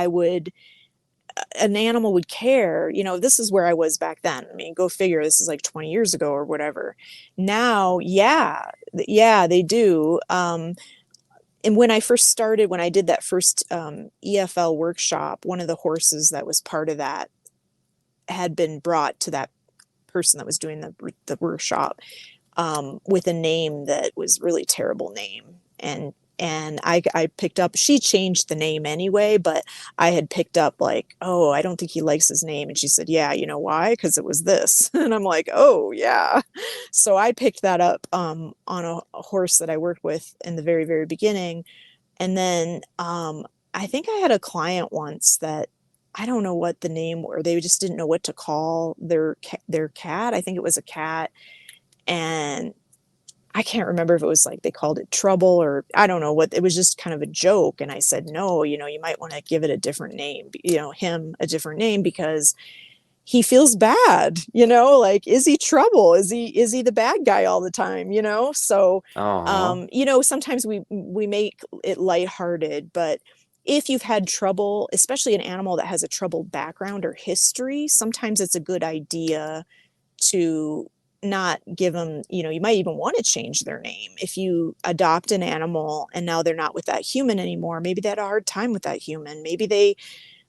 an animal would care. This is where I was back then. I mean, go figure, this is like 20 years ago or whatever. Now, yeah, yeah, they do. And when I first started, when I did that first EFL workshop, one of the horses that was part of that had been brought to that person that was doing the workshop, with a name that was really terrible name. And I picked up, she changed the name anyway, but I had picked up like, oh, I don't think he likes his name. And she said, yeah, you know why? Because it was this. And I'm like, oh yeah. So I picked that up on a horse that I worked with in the very, very beginning. And then I think I had a client once that, I don't know what the name were. They just didn't know what to call their cat. I think it was a cat, and I can't remember if it was like they called it Trouble, or I don't know what. It was just kind of a joke. And I said, no, you might want to give it a different name, him a different name, because he feels bad, like, is he trouble? Is he the bad guy all the time? So, Aw. sometimes we make it lighthearted, but if you've had trouble, especially an animal that has a troubled background or history, sometimes it's a good idea to not give them, you might even want to change their name. If you adopt an animal and now they're not with that human anymore, maybe they had a hard time with that human, maybe they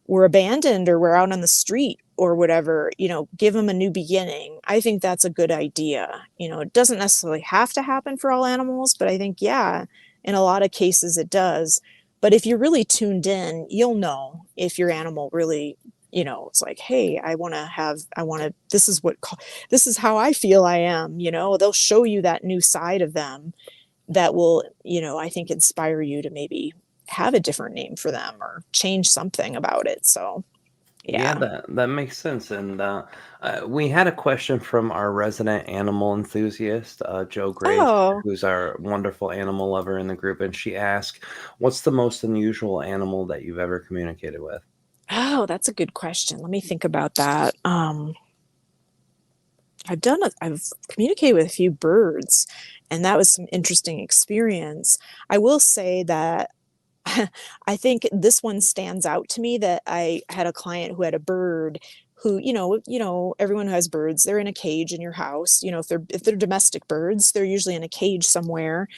were abandoned or were out on the street or whatever, give them a new beginning. I think that's a good idea. It doesn't necessarily have to happen for all animals, but I think, yeah, in a lot of cases it does. But if you're really tuned in, you'll know if your animal really, it's like, hey, this is how I feel I am. They'll show you that new side of them that will, I think, inspire you to maybe have a different name for them or change something about it. So, Yeah, yeah. that makes sense. And we had a question from our resident animal enthusiast, Joe Grace, Oh, who's our wonderful animal lover in the group. And she asked, "What's the most unusual animal that you've ever communicated with?" Oh, that's a good question. Let me think about that. I've communicated with a few birds, and that was some interesting experience. I will say that I think this one stands out to me, that I had a client who had a bird who, everyone who has birds, they're in a cage in your house. If they're domestic birds, they're usually in a cage somewhere.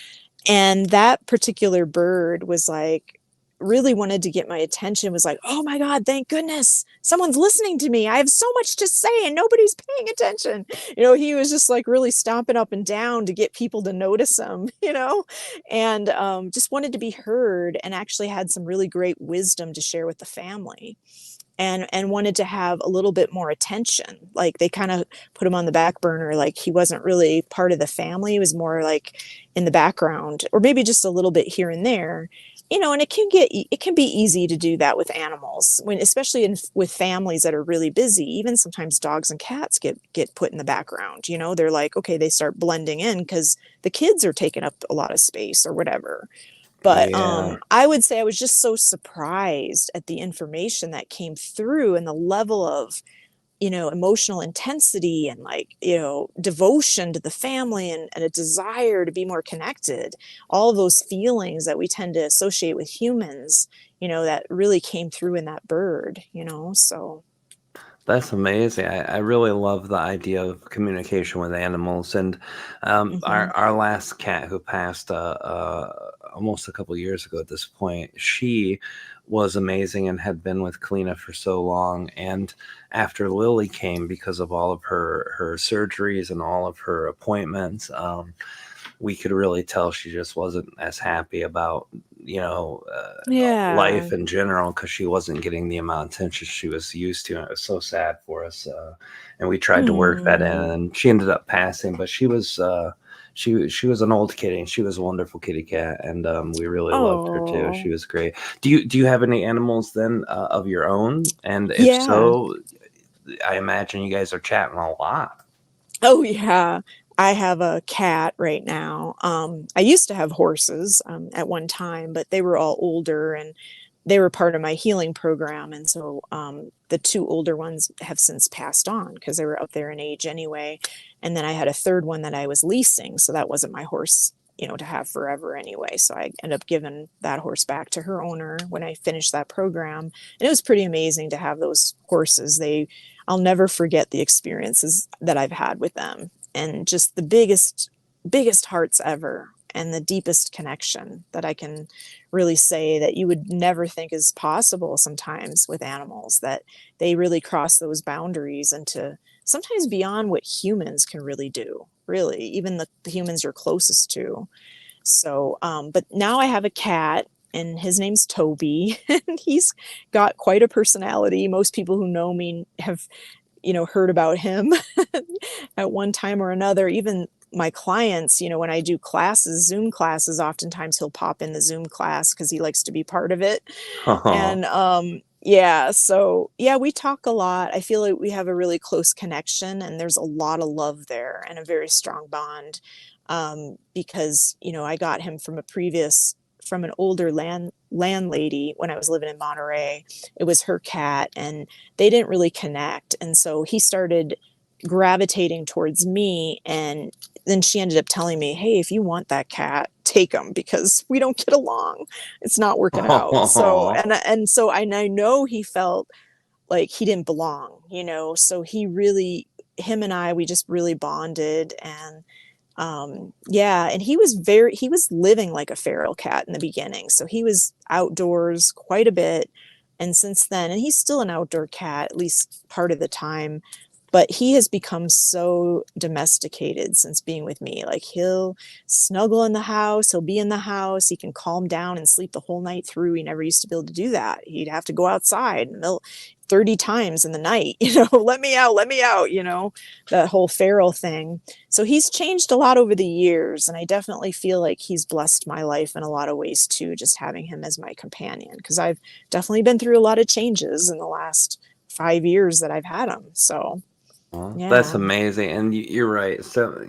And that particular bird was like, really wanted to get my attention, was like, oh my God, thank goodness someone's listening to me. I have so much to say and nobody's paying attention. He was just like really stomping up and down to get people to notice him, and just wanted to be heard, and actually had some really great wisdom to share with the family, and wanted to have a little bit more attention. Like they kind of put him on the back burner, like he wasn't really part of the family. He was more like in the background, or maybe just a little bit here and there. And it can be easy to do that with animals, when especially with families that are really busy. Even sometimes dogs and cats get put in the background. They're like, okay, they start blending in because the kids are taking up a lot of space or whatever. But Yeah. I would say I was just so surprised at the information that came through, and the level of, emotional intensity, and like, devotion to the family, and a desire to be more connected. All of those feelings that we tend to associate with humans, that really came through in that bird, so. That's amazing. I really love the idea of communication with animals. And Mhm. our last cat, who passed almost a couple years ago at this point, she was amazing and had been with Kalina for so long. And after Lily came, because of all of her surgeries and all of her appointments, we could really tell she just wasn't as happy about, Yeah. life in general, because she wasn't getting the amount of attention she was used to. And it was so sad for us. And we tried to work that in, Mm. and she ended up passing. But she was an old kitty, and she was a wonderful kitty cat, and we really loved her too. She Oh, was great. Do you have any animals then, of your own? And if yeah. so, I imagine you guys are chatting a lot. Oh, yeah. I have a cat right now. I used to have horses at one time, but they were all older, and they were part of my healing program. And so the two older ones have since passed on because they were up there in age anyway. And then I had a third one that I was leasing. So that wasn't my horse, to have forever anyway. So I ended up giving that horse back to her owner when I finished that program. And it was pretty amazing to have those horses. I'll never forget the experiences that I've had with them, and just the biggest hearts ever, and the deepest connection that I can really say that you would never think is possible sometimes with animals, that they really cross those boundaries into sometimes beyond what humans can really do, really, even the humans you're closest to. So, but now I have a cat, and his name's Toby, and he's got quite a personality. Most people who know me have, heard about him at one time or another. Even my clients, when I do classes, Zoom classes, oftentimes he'll pop in the Zoom class because he likes to be part of it. And yeah, so yeah, we talk a lot. I feel like we have a really close connection, and there's a lot of love there, and a very strong bond. Because, I got him from an older landlady when I was living in Monterey. It was her cat, and they didn't really connect. And so he started gravitating towards me, and then she ended up telling me, hey, if you want that cat, take him, because we don't get along. It's not working out. So, Oh. and I know he felt like he didn't belong, so him and I, we just really bonded. And yeah, and he was living like a feral cat in the beginning, so he was outdoors quite a bit. And since then, and he's still an outdoor cat at least part of the time, but he has become so domesticated since being with me. Like, he'll snuggle in the house, he'll be in the house, he can calm down and sleep the whole night through. He never used to be able to do that. He'd have to go outside, and they'll 30 times in the night, let me out, that whole feral thing. So he's changed a lot over the years, and I definitely feel like he's blessed my life in a lot of ways too, just having him as my companion, because I've definitely been through a lot of changes in the last 5 years that I've had him. So Well, that's yeah. amazing. And you're right. So,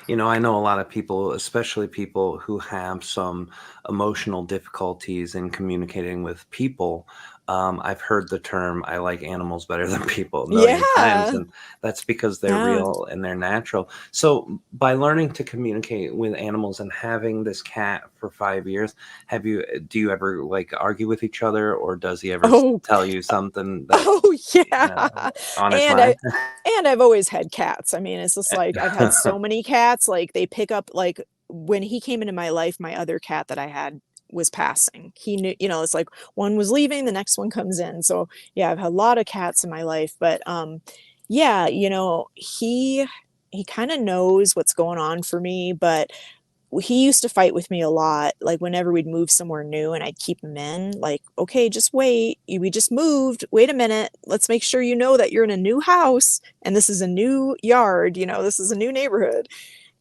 I know a lot of people, especially people who have some emotional difficulties in communicating with people, I've heard the term "I like animals better than people" a million times, Yeah. and that's because they're Yeah. real and they're natural. So, by learning to communicate with animals and having this cat for 5 years, do you ever like argue with each other, or does he ever Oh, tell you something that oh, yeah. uh, on his And mind? I've always had cats. I mean, it's just like I've had so many cats, like they pick up like when he came into my life, my other cat that I had was passing. He knew, it's like one was leaving, the next one comes in. So, yeah, I've had a lot of cats in my life, but yeah, he kind of knows what's going on for me, but he used to fight with me a lot, like whenever we'd move somewhere new and I'd keep him in, like, okay, just wait. We just moved. Wait a minute. Let's make sure you know that you're in a new house and this is a new yard, this is a new neighborhood.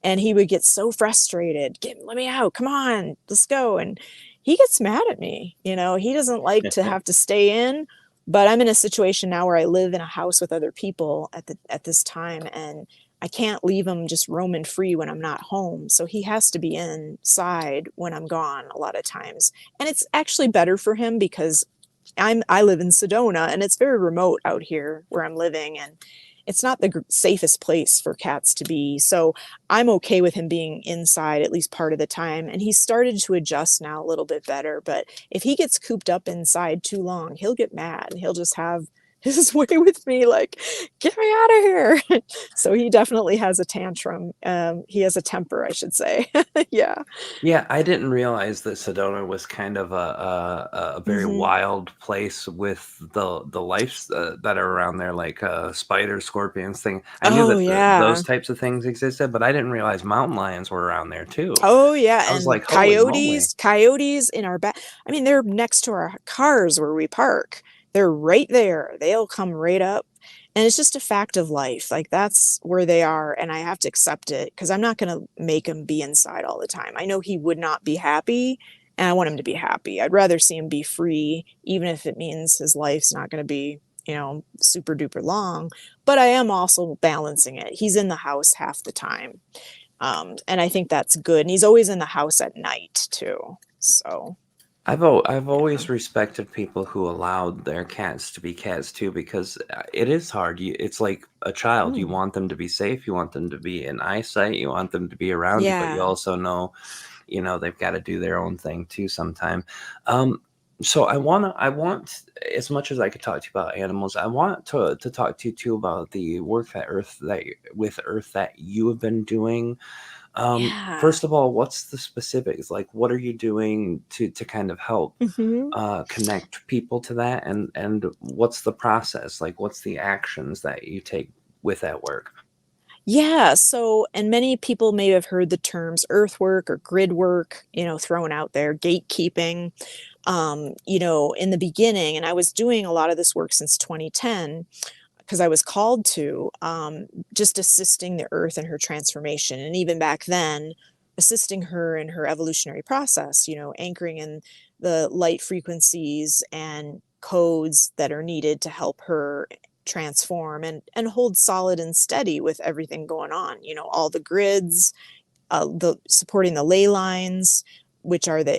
And he would get so frustrated. Let me out. Come on, let's go. And he gets mad at me. He doesn't like to have to stay in, but I'm in a situation now where I live in a house with other people at this time, and I can't leave him just roaming free when I'm not home. So he has to be inside when I'm gone a lot of times. And it's actually better for him because I live in Sedona and it's very remote out here where I'm living, and it's not the safest place for cats to be. So I'm okay with him being inside at least part of the time. And he's started to adjust now a little bit better. But if he gets cooped up inside too long, he'll get mad and he'll just have his way with me, like, get me out of here. So he definitely has a tantrum. He has a temper, I should say. Yeah. Yeah, I didn't realize that Sedona was kind of a very Hmm. wild place with the life that are around there, like spiders, scorpions, thing. I knew Oh, that those yeah. types of things existed, but I didn't realize mountain lions were around there too. Oh, yeah, I was and like, holy moly! coyotes in our back. I mean, they're next to our cars where we park. They're right there. They'll come right up. And it's just a fact of life. Like that's where they are, and I have to accept it because I'm not going to make him be inside all the time. I know he would not be happy, and I want him to be happy. I'd rather see him be free, even if it means his life's not going to be, super duper long. But I am also balancing it. He's in the house half the time. And I think that's good. And he's always in the house at night too. So, I've yeah. always respected people who allowed their cats to be cats too, because it is hard. It's like a child. You Mm, want them to be safe. You want them to be in eyesight. You want them to be around you, but you yeah. also know, they've got to do their own thing too sometime. Um, so I want as much as I could talk to you about animals, I want to talk to you too about the work with Earth that you have been doing. Yeah. First of all, what's the specifics? Like, what are you doing to kind of help Hmm. connect people to that, and what's the process? Like, what's the actions that you take with that work? Yeah. So, and many people may have heard the terms earthwork or grid work, thrown out there, gatekeeping. In the beginning, and I was doing a lot of this work since 2010 because I was called to, just assisting the earth in her transformation. And even back then, assisting her in her evolutionary process, anchoring in the light frequencies and codes that are needed to help her transform and hold solid and steady with everything going on, all the grids, the supporting the ley lines, which are the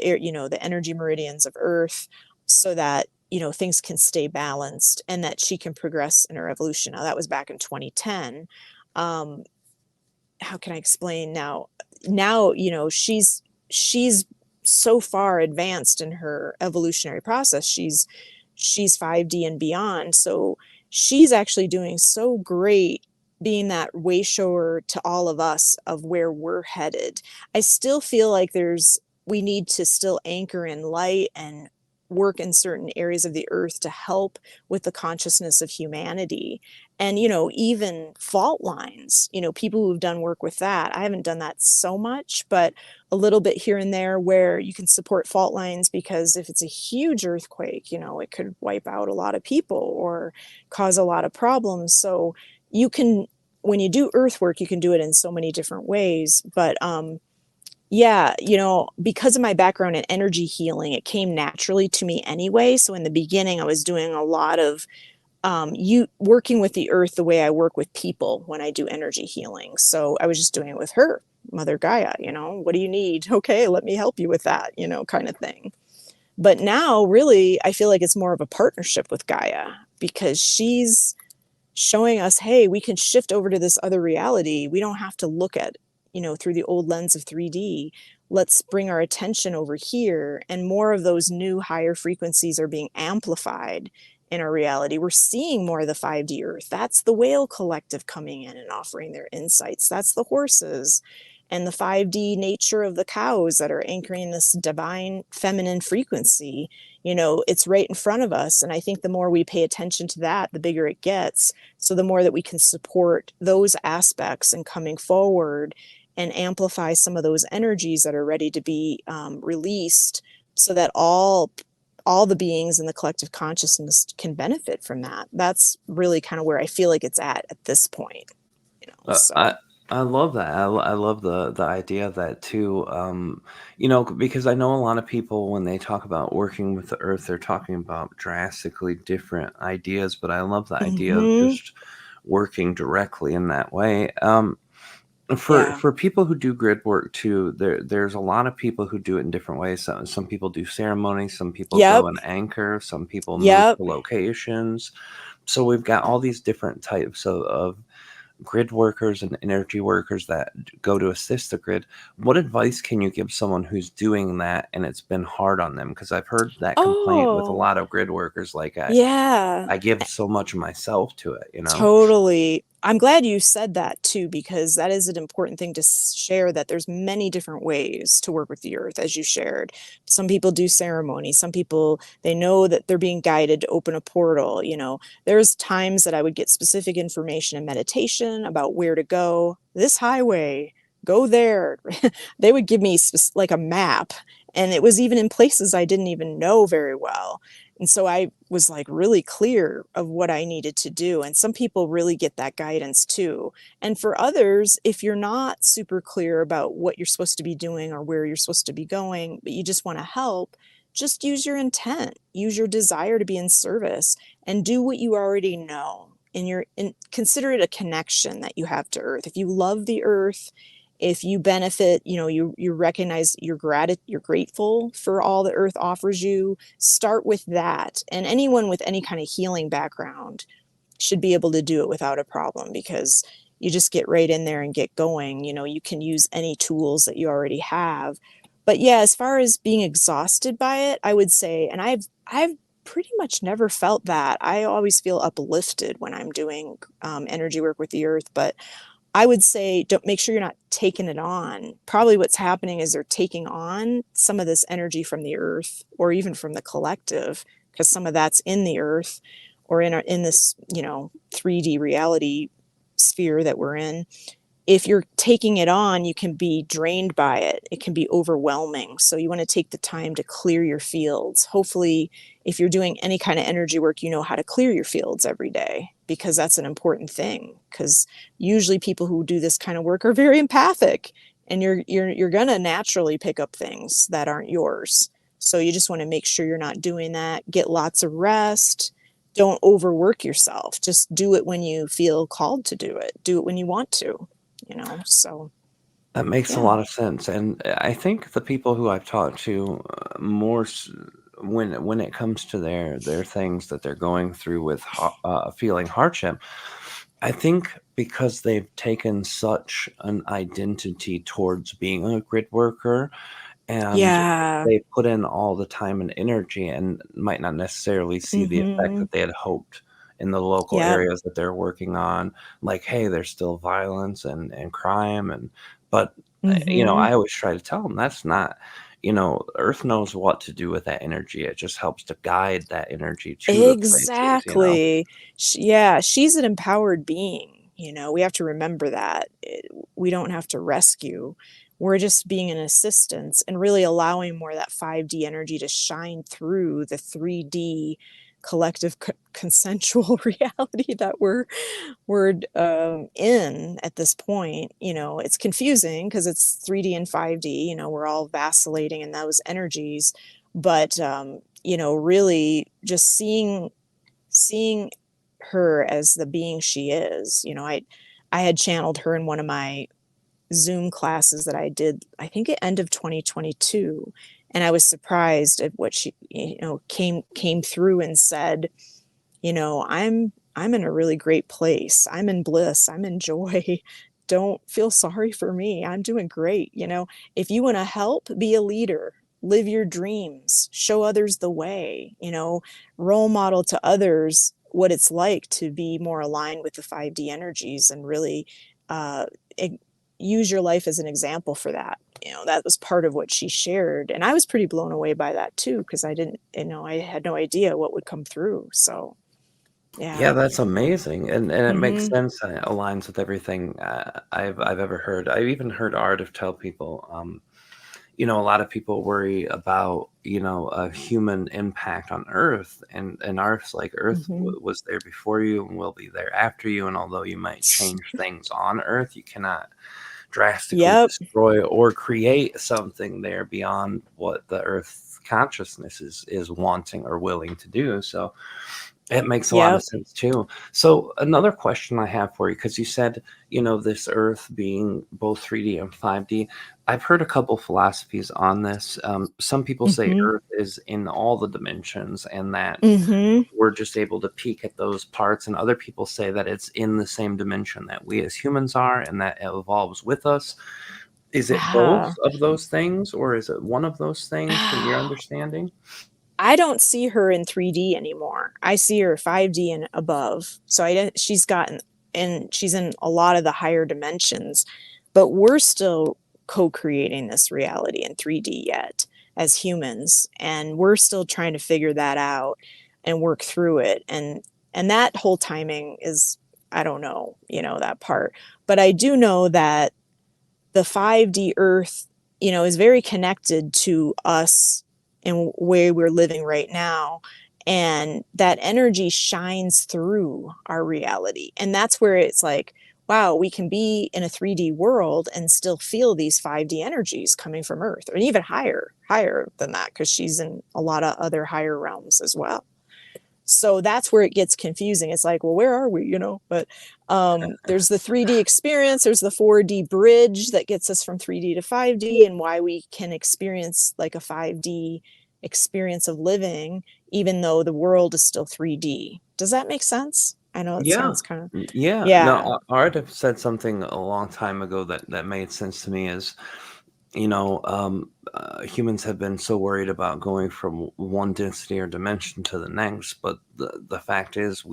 the energy meridians of Earth, so that things can stay balanced and that she can progress in her evolution. Now that was back in 2010. Um, how can I explain now? Now she's so far advanced in her evolutionary process. She's 5D and beyond. So she's actually doing so great being that way shower to all of us of where we're headed. I still feel like we need to still anchor in light and work in certain areas of the earth to help with the consciousness of humanity. And even fault lines, people who've done work with that. I haven't done that so much, but a little bit here and there where you can support fault lines, because if it's a huge earthquake, it could wipe out a lot of people or cause a lot of problems. So you can, when you do earthwork, you can do it in so many different ways. But yeah, because of my background in energy healing, it came naturally to me anyway. So in the beginning, I was doing a lot of you working with the earth the way I work with people when I do energy healing. So I was just doing it with her, Mother Gaia, what do you need? Okay, let me help you with that, kind of thing. But now, really, I feel like it's more of a partnership with Gaia because she's showing us, hey, we can shift over to this other reality. We don't have to look at, through the old lens of 3D. Let's bring our attention over here. And more of those new higher frequencies are being amplified in our reality. We're seeing more of the 5D Earth. That's the whale collective coming in and offering their insights. That's the horses and the 5D nature of the cows that are anchoring this divine feminine frequency. It's right in front of us. And I think the more we pay attention to that, the bigger it gets. So the more that we can support those aspects and coming forward and amplify some of those energies that are ready to be released, so that all the beings in the collective consciousness can benefit from that. That's really kind of where I feel like it's at this point. Uh, So. I I love that. I love the idea of that too. Because I know a lot of people when they talk about working with the earth, they're talking about drastically different ideas. But I love the idea of Hmm. just working directly in that way. For Yeah. for people who do grid work too, there's a lot of people who do it in different ways. Some people do ceremonies, some people go Yep. and anchor, some people move Yep. to locations. So we've got all these different types of grid workers and energy workers that go to assist the grid. What advice can you give someone who's doing that and it's been hard on them? Because I've heard that complaint with a Oh, lot of grid workers, like yeah. I give so much of myself to it, you know? Totally. I'm glad you said that too, because that is an important thing to share, that there's many different ways to work with the earth, as you shared. Some people do ceremony. Some people, they know that they're being guided to open a portal. There's times that I would get specific information in meditation about where to go. This highway, go there. They would give me like a map, and it was even in places I didn't even know very well. And so I was like really clear of what I needed to do. And some people really get that guidance too. And for others, if you're not super clear about what you're supposed to be doing or where you're supposed to be going, but you just want to help, just use your intent, use your desire to be in service, and do what you already know. And consider it a connection that you have to earth. If you love the earth, if you benefit, you recognize you're grateful for all the earth offers you, start with that. And anyone with any kind of healing background should be able to do it without a problem, because you just get right in there and get going. You can use any tools that you already have. But yeah, as far as being exhausted by it, I would say, and I've pretty much never felt that. I always feel uplifted when I'm doing energy work with the earth. But I would say, don't make sure you're not taking it on. Probably what's happening is they're taking on some of this energy from the earth or even from the collective, because some of that's in the earth or in this, 3D reality sphere that we're in. If you're taking it on, you can be drained by it. It can be overwhelming. So you want to take the time to clear your fields. Hopefully, if you're doing any kind of energy work, you know how to clear your fields every day, because that's an important thing. Because usually people who do this kind of work are very empathic, and you're gonna naturally pick up things that aren't yours. So you just want to make sure you're not doing that. Get lots of rest. Don't overwork yourself. Just do it when you feel called to do it. Do it when you want to. So That makes a yeah. lot of sense, and I think the people who I've talked to when it comes to their things that they're going through with feeling hardship, I think because they've taken such an identity towards being a grid worker, and Yeah. they put in all the time and energy and might not necessarily see the effect Mhm. that they had hoped in the local Yep. areas that they're working on. Like, hey, there's still violence and crime, but Mhm. I always try to tell them that's not, Earth knows what to do with that energy. It just helps to guide that energy to the places. Exactly. Yeah, she's an empowered being, we have to remember that. We don't have to rescue. We're just being an assistance and really allowing more of that 5D energy to shine through the 3D collective consensual reality that we're in at this point. It's confusing because it's 3D and 5D. We're all vacillating in those energies, but really just seeing her as the being she is. I had channeled her in one of my Zoom classes that I did, I think at end of 2022. And I was surprised at what she, came through and said, I'm in a really great place. I'm in bliss. I'm in joy. Don't feel sorry for me. I'm doing great. If you want to help, be a leader, live your dreams, show others the way, role model to others what it's like to be more aligned with the 5D energies, and really uh, use your life as an example for that. That was part of what she shared. And I was pretty blown away by that too, because I didn't, I had no idea what would come through. So, yeah. Yeah, that's amazing, and it makes Mm-hmm. sense, and it aligns with everything I've ever heard. I've even heard Art tell people, a lot of people worry about, a human impact on Earth, and Art's like Earth Mm-hmm. was there before you and will be there after you, and although you might change things on Earth, you cannot drastically Yep. destroy or create something there beyond what the Earth's consciousness is wanting or willing to do. So it makes a lot of Yep. sense too. So another question I have for you, because you said, this Earth being both 3D and 5D. I've heard a couple philosophies on this. Some people say Mm-hmm. Earth is in all the dimensions and that Mm-hmm. we're just able to peek at those parts, and other people say that it's in the same dimension that we as humans are and that it evolves with us. Is it both Ah. of those things, or is it one of those things from your understanding? I don't see her in 3D anymore. I see her 5D and above. So she's gotten, and she's in a lot of the higher dimensions, but we're still co-creating this reality in 3D yet as humans, and we're still trying to figure that out and work through it. And that whole timing is, I don't know, that part. But I do know that the 5D Earth, is very connected to us and where we're living right now. And that energy shines through our reality. And that's where it's like, wow, we can be in a 3D world and still feel these 5D energies coming from Earth, or even higher than that, because she's in a lot of other higher realms as well. So that's where it gets confusing. It's like, well, where are we, but there's the 3D experience, there's the 4D bridge that gets us from 3D to 5D, and why we can experience like a 5D experience of living even though the world is still 3D. Does that make sense? I know it Yeah. sounds kind of, Yeah. No, yeah. Art have said something a long time ago that made sense to me is, humans have been so worried about going from one density or dimension to the next, but the fact is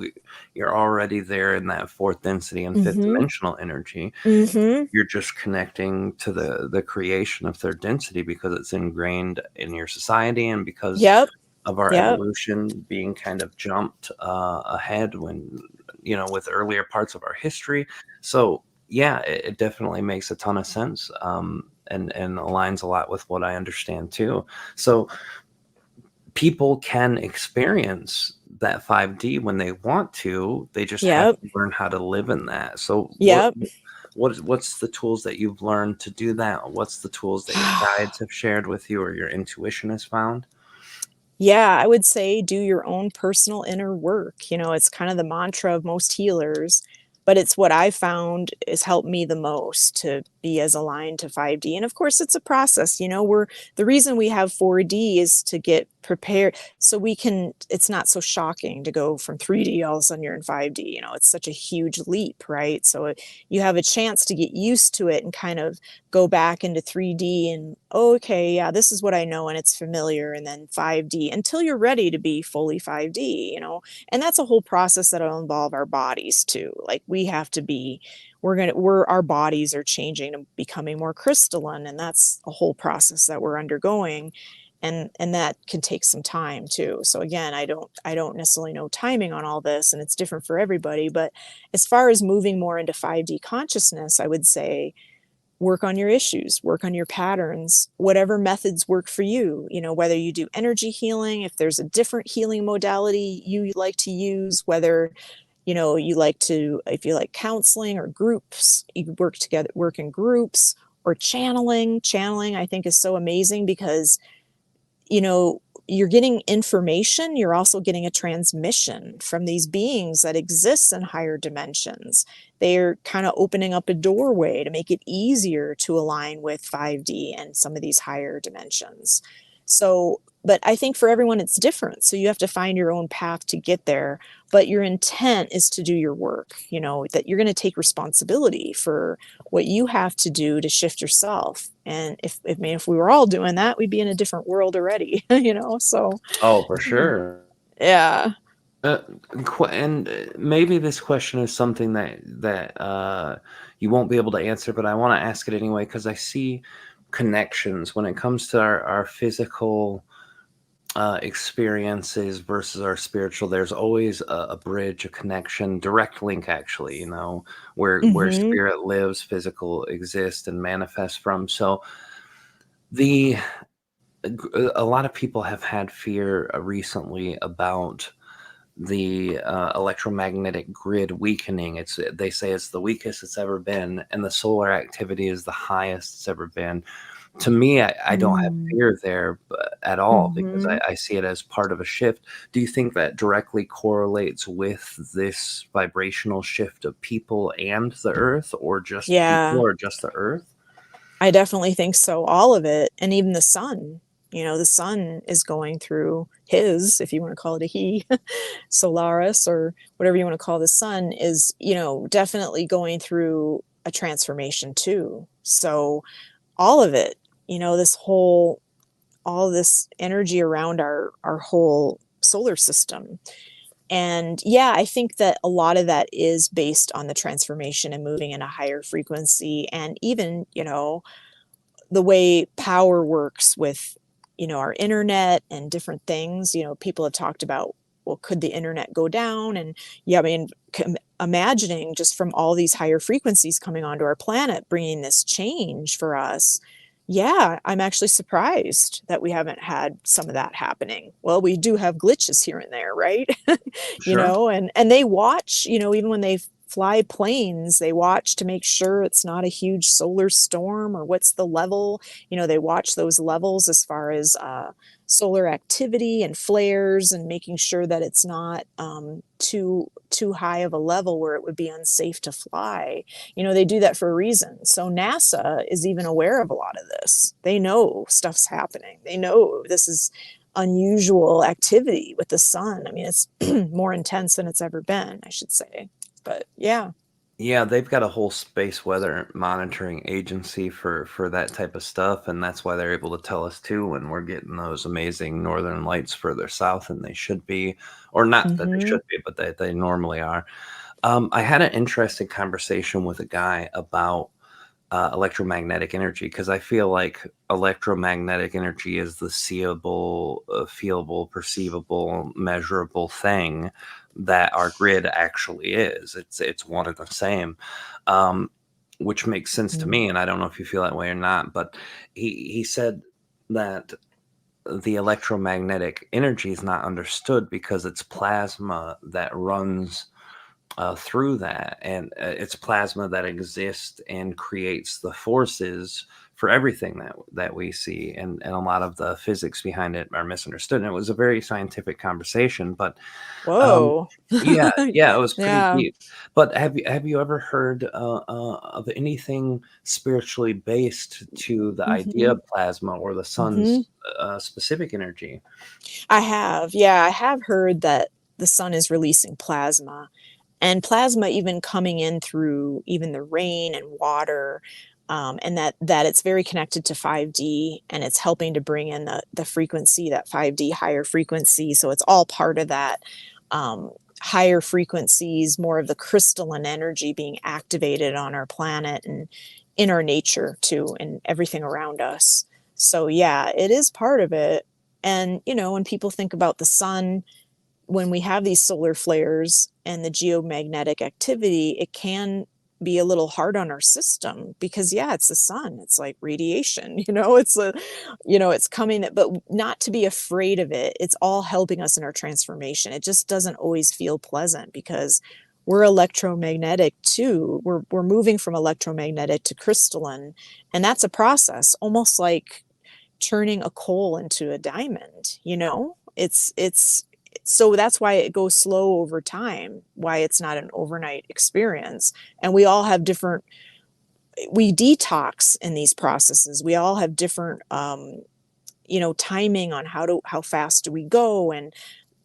you're already there in that fourth density and fifth Mm-hmm. dimensional energy. Mm-hmm. You're just connecting to the creation of third density because it's ingrained in your society and because Yep. of our Yep. evolution being kind of jumped ahead when, with earlier parts of our history. So yeah, it definitely makes a ton of sense, and aligns a lot with what I understand too. So people can experience that 5D when they want to. They just have Yep. to learn how to live in that. So Yep. what's the tools that you've learned to do that? What's the tools that your guides have shared with you or your intuition has found? Yeah, I would say do your own personal inner work. It's kind of the mantra of most healers, but it's what I found has helped me the most to be as aligned to 5D. And of course, it's a process. The reason we have 4D is to get prepared so it's not so shocking to go from 3D all of a sudden you're in 5D. It's such a huge leap, right? So you have a chance to get used to it and kind of go back into 3D and, oh, okay, yeah, this is what I know and it's familiar, and then 5D until you're ready to be fully 5D. And that's a whole process that'll involve our bodies too. Like we have to be, our bodies are changing and becoming more crystalline, and that's a whole process that we're undergoing. And that can take some time too. So again, I don't necessarily know timing on all this, and it's different for everybody. But as far as moving more into 5D consciousness, I would say work on your issues, work on your patterns, whatever methods work for you. Whether you do energy healing, if there's a different healing modality you like to use, whether if you like counseling or groups, you work together, work in groups, or channeling I think is so amazing because you're getting information, you're also getting a transmission from these beings that exist in higher dimensions. They're kind of opening up a doorway to make it easier to align with 5D and some of these higher dimensions. So, but I think for everyone it's different. So you have to find your own path to get there. But your intent is to do your work, you know, that you're going to take responsibility for what you have to do to shift yourself. And I mean, if we were all doing that, we'd be in a different world already, you know? So, Oh, for sure. yeah. Uh, and maybe this question is something that you won't be able to answer, but I want to ask it anyway because I see connections when it comes to our physical experiences versus our spiritual. There's always a bridge, a connection, direct link, actually. You know, where Mm-hmm. spirit lives, physical exists and manifests from. So the a lot of people have had fear recently about the electromagnetic grid weakening. They say it's the weakest it's ever been, and the solar activity is the highest it's ever been. To me, I don't have Mm. fear there at all because Mm-hmm. I see it as part of a shift. Do you think that directly correlates with this vibrational shift of people and the earth, or just people, Yeah. or just the earth? I definitely think so. All of it. And even the sun, you know, the sun is going through his, if you want to call it a he, Solaris or whatever you want to call the sun, is, you know, definitely going through a transformation too. So all of it, you know, all this energy around our whole solar system. And yeah, I think that a lot of that is based on the transformation and moving in a higher frequency. And even, you know, the way power works with, you know, our internet and different things. You know, people have talked about, well, could the internet go down? And yeah, I mean, imagining just from all these higher frequencies coming onto our planet bringing this change for us. Yeah, I'm actually surprised that we haven't had some of that happening. Well, we do have glitches here and there, right? You Sure. know, and they watch, you know, even when they fly planes, they watch to make sure it's not a huge solar storm or what's the level. You know, they watch those levels as far as solar activity and flares, and making sure that it's not too high of a level where it would be unsafe to fly. You know, they do that for a reason. So NASA is even aware of a lot of this. They know stuff's happening. They know this is unusual activity with the sun. I mean, it's more intense than it's ever been, I should say. But yeah. Yeah, they've got a whole space weather monitoring agency for that type of stuff, and that's why they're able to tell us too when we're getting those amazing northern lights further south than they should be, or not that they Mm-hmm. should be, but they normally are. I had an interesting conversation with a guy about electromagnetic energy because I feel like electromagnetic energy is the seeable, feelable, perceivable, measurable thing that our grid actually is. It's one and the same, um, which makes sense to me. And I don't know if you feel that way or not, but he said that the electromagnetic energy is not understood because it's plasma that runs through that, and it's plasma that exists and creates the forces for everything that we see, and a lot of the physics behind it are misunderstood. And it was a very scientific conversation, but um, Whoa. yeah, it was pretty Yeah. deep. But have you ever heard of anything spiritually based to the idea Mm-hmm. of plasma or the Mm-hmm. sun's specific energy? I have. Yeah, I have heard that the sun is releasing plasma, and plasma even coming in through even the rain and water, and that it's very connected to 5D, and it's helping to bring in the frequency, that 5D higher frequency. So it's all part of that, higher frequencies, more of the crystalline energy being activated on our planet and in our nature too, and everything around us. So yeah, it is part of it. And you know, when people think about the sun, when we have these solar flares and the geomagnetic activity, it can be a little hard on our system because yeah, it's the sun. It's like radiation, you know, it's a, you know, it's coming, but not to be afraid of it. It's all helping us in our transformation. It just doesn't always feel pleasant because we're electromagnetic too. We're moving from electromagnetic to crystalline, and that's a process, almost like turning a coal into a diamond, you know? It's so that's why it goes slow over time, why it's not an overnight experience. And we all have different, we detox in these processes. We all have different timing on how fast do we go, and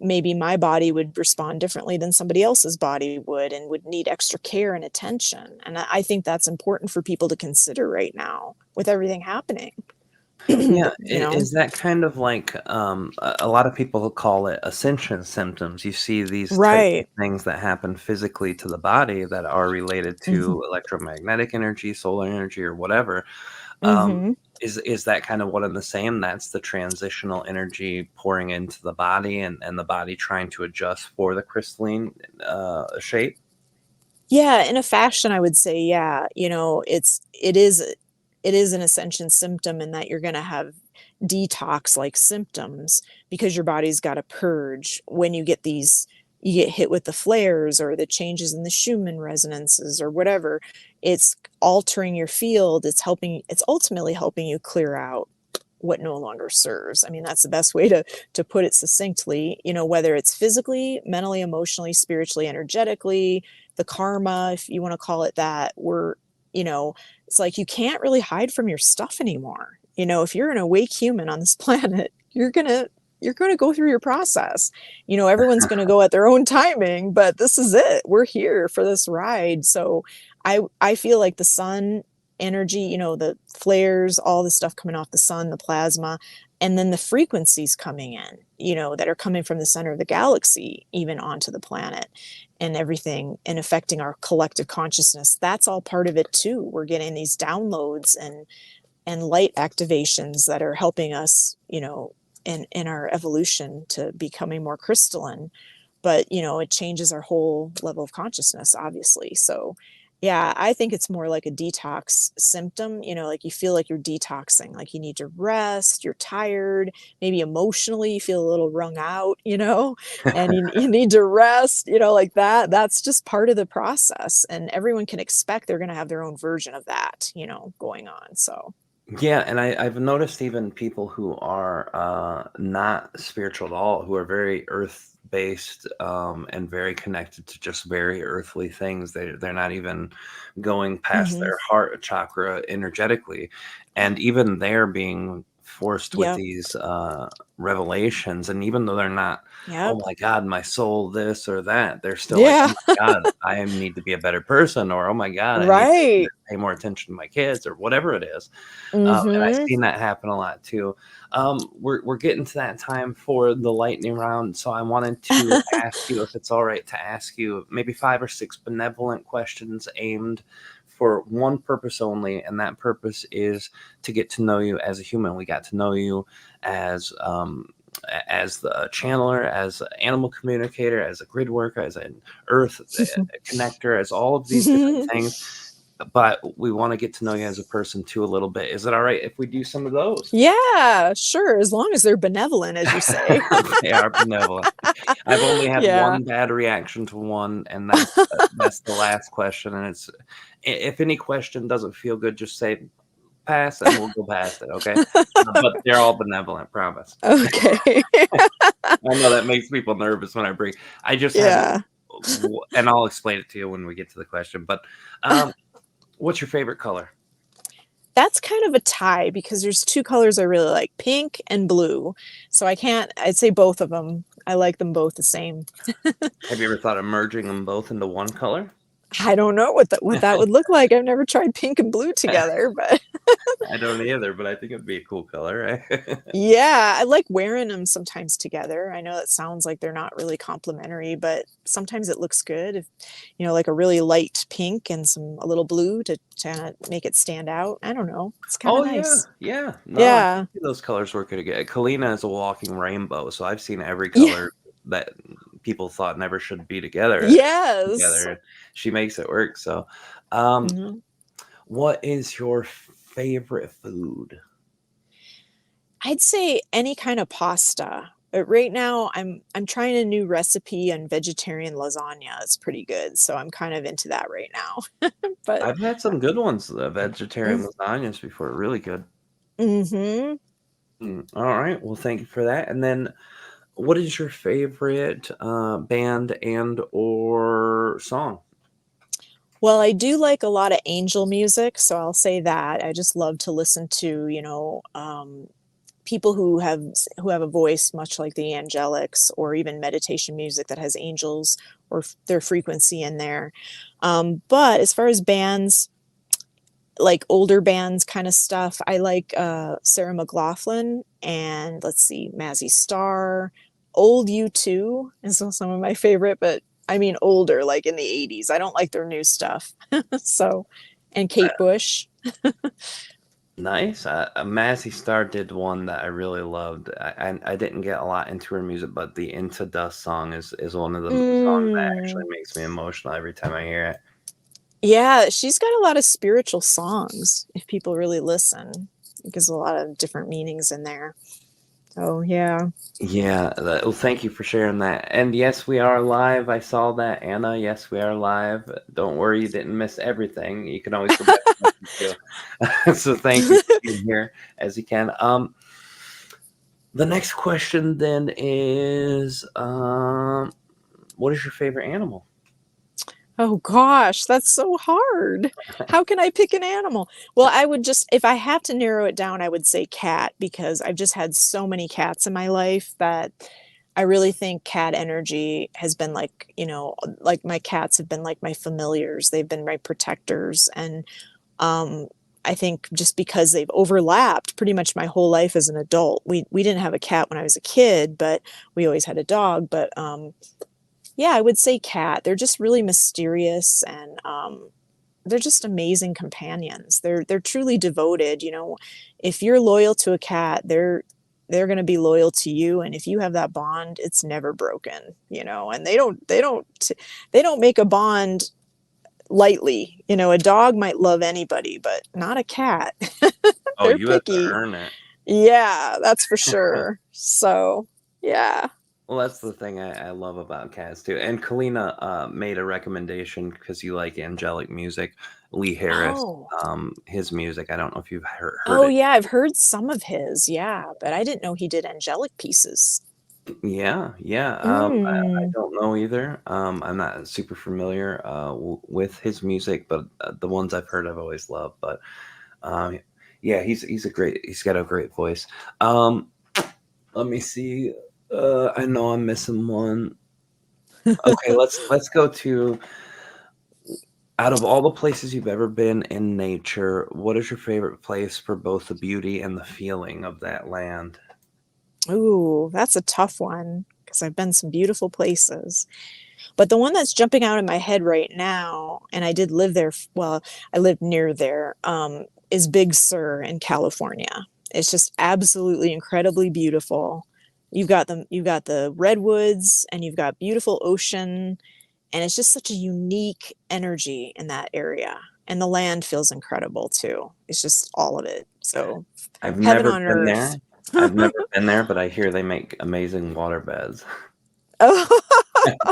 maybe my body would respond differently than somebody else's body would and would need extra care and attention. And I think that's important for people to consider right now with everything happening. Yeah, you know is that kind of like a lot of people call it ascension symptoms? You see these types of right. things that happen physically to the body that are related Hmm. to electromagnetic energy, solar energy, or whatever. Um, Hmm. is that kind of one and the same? That's the transitional energy pouring into the body, and the body trying to adjust for the crystalline shape. Yeah, in a fashion, I would say, yeah, it is an ascension symptom in that you're gonna have detox-like symptoms because your body's gotta purge when you get hit with the flares or the changes in the Schumann resonances or whatever. It's altering your field, it's ultimately helping you clear out what no longer serves. I mean, that's the best way to put it succinctly, whether it's physically, mentally, emotionally, spiritually, energetically, the karma, if you want to call it that. You know, it's like you can't really hide from your stuff anymore. If you're an awake human on this planet, you're gonna go through your process. Everyone's gonna go at their own timing, but this is it. We're here for this ride. So I feel like the sun energy, the flares, all the stuff coming off the sun, the plasma, and then the frequencies coming in, that are coming from the center of the galaxy, even onto the planet and everything, and affecting our collective consciousness. That's all part of it too. We're getting these downloads and light activations that are helping us, in our evolution to becoming more crystalline. But it changes our whole level of consciousness, obviously. So yeah, I think it's more like a detox symptom, like you feel like you're detoxing, like you need to rest, you're tired, maybe emotionally you feel a little wrung out, and you need to rest, like that. That's just part of the process, and everyone can expect they're going to have their own version of that, going on. So Yeah, and I've noticed even people who are not spiritual at all, who are very earth based and very connected to just very earthly things. They're not even going past mhm. their heart chakra energetically, and even they're being forced with Yep. these revelations. And even though they're not, oh Yep. my God, my soul, this or that, they're still like, oh Yeah. my God, I need to be a better person, or oh my God, I need to Right. pay more attention to my kids, or whatever it is. And I've Mhm. seen that happen a lot too. We're getting to that time for the lightning round, so I wanted to ask you if it's all right to ask you maybe 5 or 6 benevolent questions aimed for one purpose only, and that purpose is to get to know you as a human. We got to know you as as the channeler, as an animal communicator, as a grid worker, as an earth connector, as all of these different things, but we want to get to know you as a person too a little bit. Is it all right if we do some of those? Yeah, sure, as long as they're benevolent, as you say. They are benevolent. I've only had Yeah. one bad reaction to one, and that's the last question. And it's if any question doesn't feel good, just say pass, and we'll go past it. Okay, but they're all benevolent, promise. Okay. I know that makes people nervous when I bring. I just had, Yeah. and I'll explain it to you when we get to the question. But um, what's your favorite color? That's kind of a tie because there's 2 colors I really like, pink and blue. So I'd say both of them. I like them both the same. Have you ever thought of merging them both into one color? I don't know what that would look like. I've never tried pink and blue together, but I don't either, but I think it'd be a cool color, right? yeah, I like wearing them sometimes together. I know that sounds like they're not really complementary, but sometimes it looks good if, like a really light pink and a little blue to kinda make it stand out. I don't know. It's kinda Oh, yeah, nice. yeah. No, I can Yeah. see those colors working together. Kalina is a walking rainbow, so I've seen every Yeah. color that people thought never should be together Yes. together. She makes it work, so, um, Mhm. what is your favorite food? I'd say any kind of pasta. But right now I'm trying a new recipe on vegetarian lasagna. It's pretty good, so I'm kind of into that right now. But I've had some good ones, mm, vegetarian lasagnas before, really good. mhm. Alright, well, thank you for that, and then what is your favorite, band and or song? Well, I do like a lot of angel music, so I'll say that. I just love to listen to, people who have a voice much like the angelics, or even meditation music that has angels or their frequency in there. But as far as bands, like older bands kind of stuff, I like Sarah McLachlan, and let's see, Mazzy Star. Old U2 is some of my favorite, but I mean older, like in the 80s. I don't like their new stuff. So, and Kate Bush. Nice. Mazzy Star did one that I really loved. I didn't get a lot into her music, but the Into Dust song is one of the songs that actually makes me emotional every time I hear it. Yeah, she's got a lot of spiritual songs, if people really listen. There's a lot of different meanings in there. Oh, yeah. Yeah, well, thank you for sharing that. And yes, we are live. I saw that, Anna. Yes, we are live. Don't worry, you didn't miss everything. You can always go back and listen to. So thank you for being here as you can. The next question then is, what is your favorite animal? Oh gosh, that's so hard. How can I pick an animal? Well, I would just, if I have to narrow it down, I would say cat, because I've just had so many cats in my life that I really think cat energy has been like, like my cats have been like my familiars. They've been my protectors. And I think just because they've overlapped pretty much my whole life as an adult. We didn't have a cat when I was a kid, but we always had a dog. But yeah, I would say cat. They're just really mysterious, and they're just amazing companions. They're truly devoted. If you're loyal to a cat, they're going to be loyal to you, and if you have that bond, it's never broken. And they don't make a bond lightly. A dog might love anybody, but not a cat. Oh, They're you have to picky. earn it. Yeah, that's for sure. So, yeah. Well, that's the thing I love about cats too. And Kalina made a recommendation because you like angelic music. Lee Harris, Oh. his music. I don't know if you've heard Oh it. yeah, I've heard some of his. Yeah, but I didn't know he did angelic pieces. Yeah, yeah. I Mm. don't know either. I'm not super familiar with his music, but the ones I've heard, I've always loved. But um, yeah, he's got a great voice. Um, let me see. I know I'm missing one. Okay, let's go to, out of all the places you've ever been in nature, what is your favorite place for both the beauty and the feeling of that land? Ooh, that's a tough one because I've been some beautiful places. But the one that's jumping out in my head right now, and I did live there, well, I lived near there, is Big Sur in California. It's just absolutely incredibly beautiful. You've got the redwoods, and you've got beautiful ocean, and it's just such a unique energy in that area. And the land feels incredible too. It's just all of it. So I've heaven never on been earth. there. I've never been there, but I hear they make amazing water beds. Oh,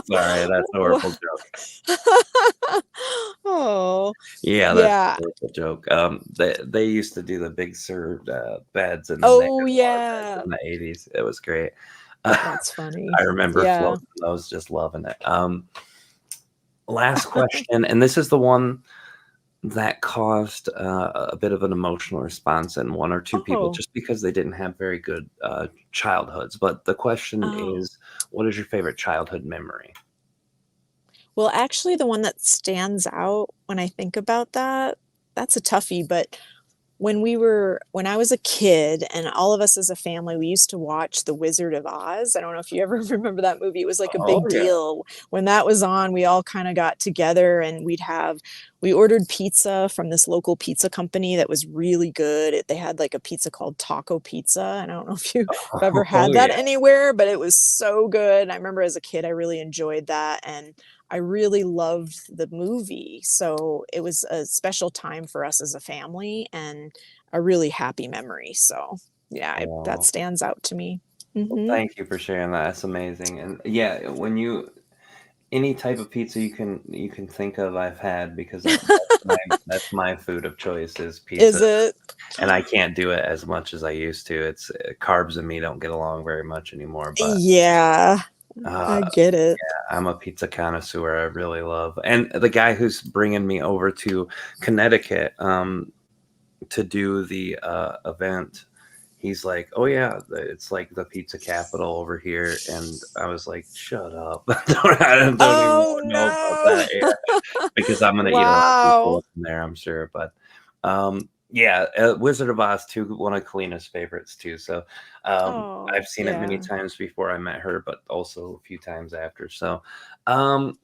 Sorry, that's a horrible joke. oh, Yeah, that's a yeah. horrible joke. They used to do the Big Sur beds and the Oh, naked water beds yeah. in the 80s. It was great. That's I funny. remember Yeah. floating those, just loving it. Last question, and this is the one that caused a bit of an emotional response in one or two people Oh, just because they didn't have very good childhoods. But the question oh. is, what is your favorite childhood memory? Well, actually, the one that stands out when I think about that, that's a toughie, but when I was a kid, and all of us as a family, we used to watch The Wizard of Oz. I don't know if you ever remember that movie. It was like a Oh big yeah. deal. When that was on, we all kind of got together, and we ordered pizza from this local pizza company that was really good. They had like a pizza called Taco Pizza. And I don't know if you've ever Oh had that yeah. anywhere, but it was so good. I remember as a kid, I really enjoyed that. And I really loved the movie. So it was a special time for us as a family, and a really happy memory. So yeah, that Oh, stands out to me. well, Hmm. thank you for sharing that. That's amazing. And yeah, when you any type of pizza you can think of, I've had because that's my food of choice is pizza. Is it? And I can't do it as much as I used to. It's carbs and me don't get along very much anymore. But Yeah, uh, I get it. I'm a pizza connoisseur. I really love. And the guy who's bringing me over to Connecticut to do the event, he's like, "Oh yeah, it's like the pizza capital over here," and I was like, "Shut up! I don't even Oh, want to know about that." no. Yeah, because I'm gonna eat a lot of Wow. people in there, I'm sure. But yeah, Wizard of Oz too, one of Kalina's favorites too. So Oh, I've seen it many yeah. times before I met her, but also a few times after. So um,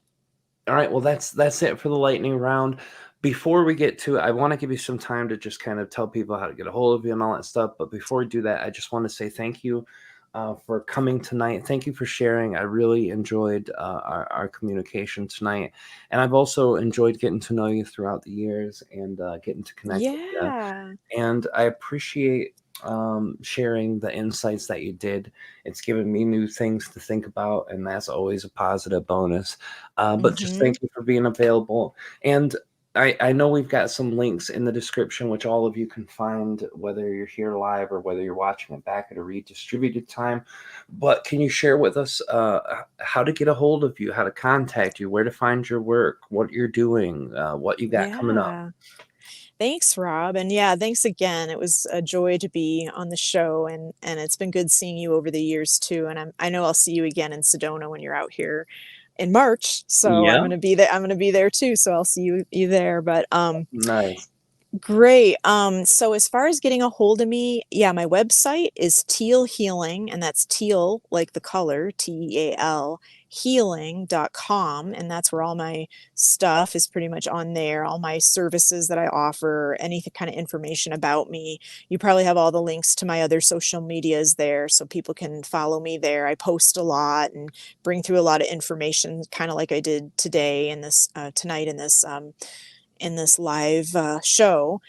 all right, well that's it for the lightning round. Before we get to it, I want to give you some time to just kind of tell people how to get a hold of you and all that stuff. But before we do that, I just want to say thank you for coming tonight. Thank you for sharing. I really enjoyed our communication tonight, and I've also enjoyed getting to know you throughout the years and getting to connect with you. Yeah. And I appreciate sharing the insights that you did. It's given me new things to think about, and that's always a positive bonus. But just Mhm. thank you for being available. And I know we've got some links in the description, which all of you can find, whether you're here live or whether you're watching it back at a redistributed time. But can you share with us how to get a hold of you, how to contact you, where to find your work, what you're doing, what you got coming up? Yeah. Thanks, Rob. And yeah, thanks again. It was a joy to be on the show, and it's been good seeing you over the years too. And I know I'll see you again in Sedona when you're out here in March. So I'm Yeah, gonna be there. I'm gonna be there too. So I'll see you there. But nice. great. So as far as getting a hold of me, yeah, my website is Teal Healing, and that's teal like the color, Teal healing.com, and that's where all my stuff is pretty much on there, all my services that I offer, any kind of information about me. You probably have all the links to my other social medias there so people can follow me there. I post a lot and bring through a lot of information, kind of like I did today in this tonight in this live show.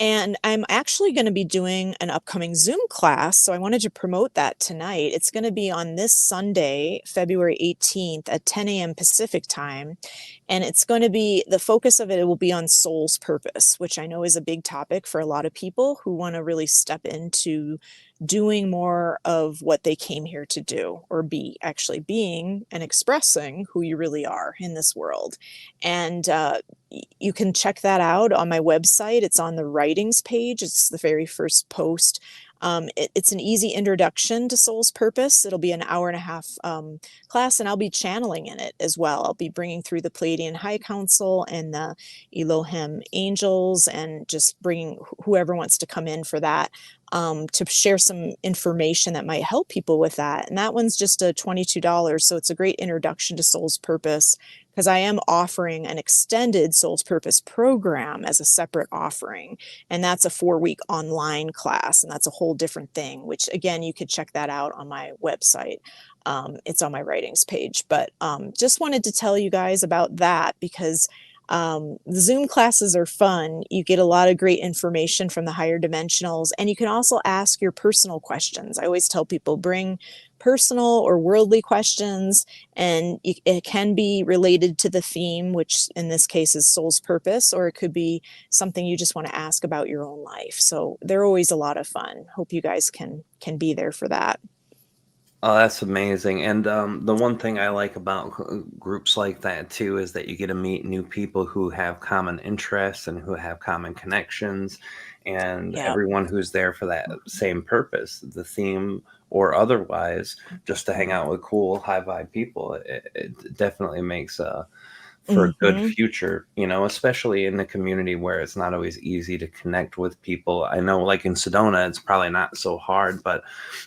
And I'm actually going to be doing an upcoming Zoom class. So I wanted to promote that tonight. It's going to be on this Sunday, February 18th at 10 a.m. Pacific time. And it's going to be the focus of it will be on soul's purpose, which I know is a big topic for a lot of people who want to really step into doing more of what they came here to do, or be actually being and expressing who you really are in this world. And you can check that out on my website. It's on the writings page. It's the very first post. It's an easy introduction to soul's purpose. It'll be an hour and a half class, and I'll be channeling in it as well. I'll be bringing through the Pleiadian High Council and the Elohim Angels, and just bringing whoever wants to come in for that to share some information that might help people with that. And that one's just a $22. So it's a great introduction to soul's purpose, because I am offering an extended Soul's Purpose program as a separate offering. And that's a 4-week online class. And that's a whole different thing, which again, you could check that out on my website. It's on my writings page. But just wanted to tell you guys about that, because the Zoom classes are fun. You get a lot of great information from the higher dimensionals, and you can also ask your personal questions. I always tell people, bring personal or worldly questions, and it can be related to the theme, which in this case is soul's purpose, or it could be something you just want to ask about your own life. So they're always a lot of fun. Hope you guys can be there for that. Oh, that's amazing. And the one thing I like about groups like that too is that you get to meet new people who have common interests and who have common connections, and Yeah. everyone who's there for that same purpose, the theme or otherwise, just to hang out with cool, high vibe people. It definitely makes for a good Mm-hmm. future, especially in the community where it's not always easy to connect with people. I know, like in Sedona, it's probably not so hard, but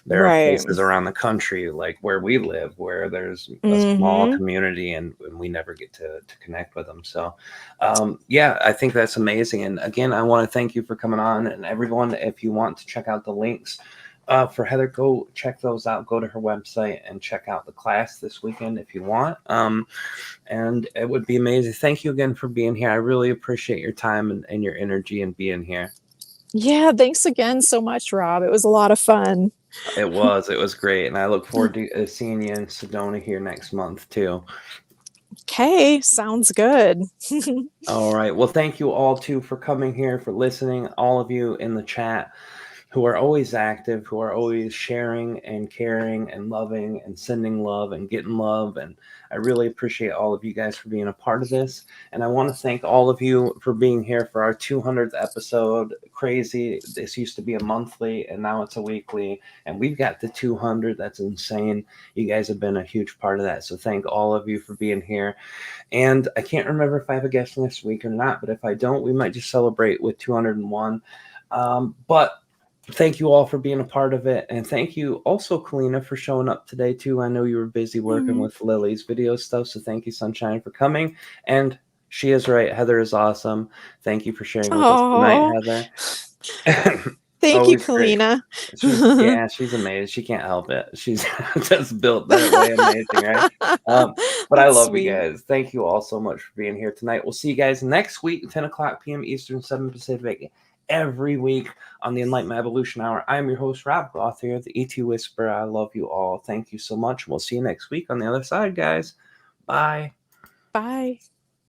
there are Right. places around the country, like where we live, where there's a small Mm-hmm. community and we never get to connect with them. So, yeah, I think that's amazing. And again, I want to thank you for coming on. And everyone, if you want to check out the links, for Heather, go check those out. Go to her website and check out the class this weekend if you want. And it would be amazing. Thank you again for being here. I really appreciate your time and your energy and being here. Yeah, thanks again so much, Rob. It was a lot of fun. It was great. And I look forward to seeing you in Sedona here next month too. Okay, sounds good. All right. Well, thank you all too for coming here, for listening, all of you in the chat. who are always active, who are always sharing and caring and loving and sending love and getting love. And I really appreciate all of you guys for being a part of this. And I want to thank all of you for being here for our 200th episode. Crazy. This used to be a monthly and now it's a weekly. And we've got the 200. That's insane. You guys have been a huge part of that. So thank all of you for being here. And I can't remember if I have a guest next week or not, but if I don't, we might just celebrate with 201. But thank you all for being a part of it. And thank you also, Kalina, for showing up today, too. I know you were busy working with Lily's video stuff. So thank you, Sunshine, for coming. And she is right. Heather is awesome. Thank you for sharing with us tonight, Oh, Heather. thank you, Always great. Kalina. She's amazing. She can't help it. She's just built that way. Amazing, right? But I That's love you sweet. guys. Thank you all so much for being here tonight. We'll see you guys next week, 10 o'clock p.m. Eastern, 7 Pacific, every week on the Enlightenment Evolution Hour. I'm your host, Rob Goth here, the ET Whisperer. I love you all. Thank you so much. We'll see you next week on the other side, guys. Bye. Bye.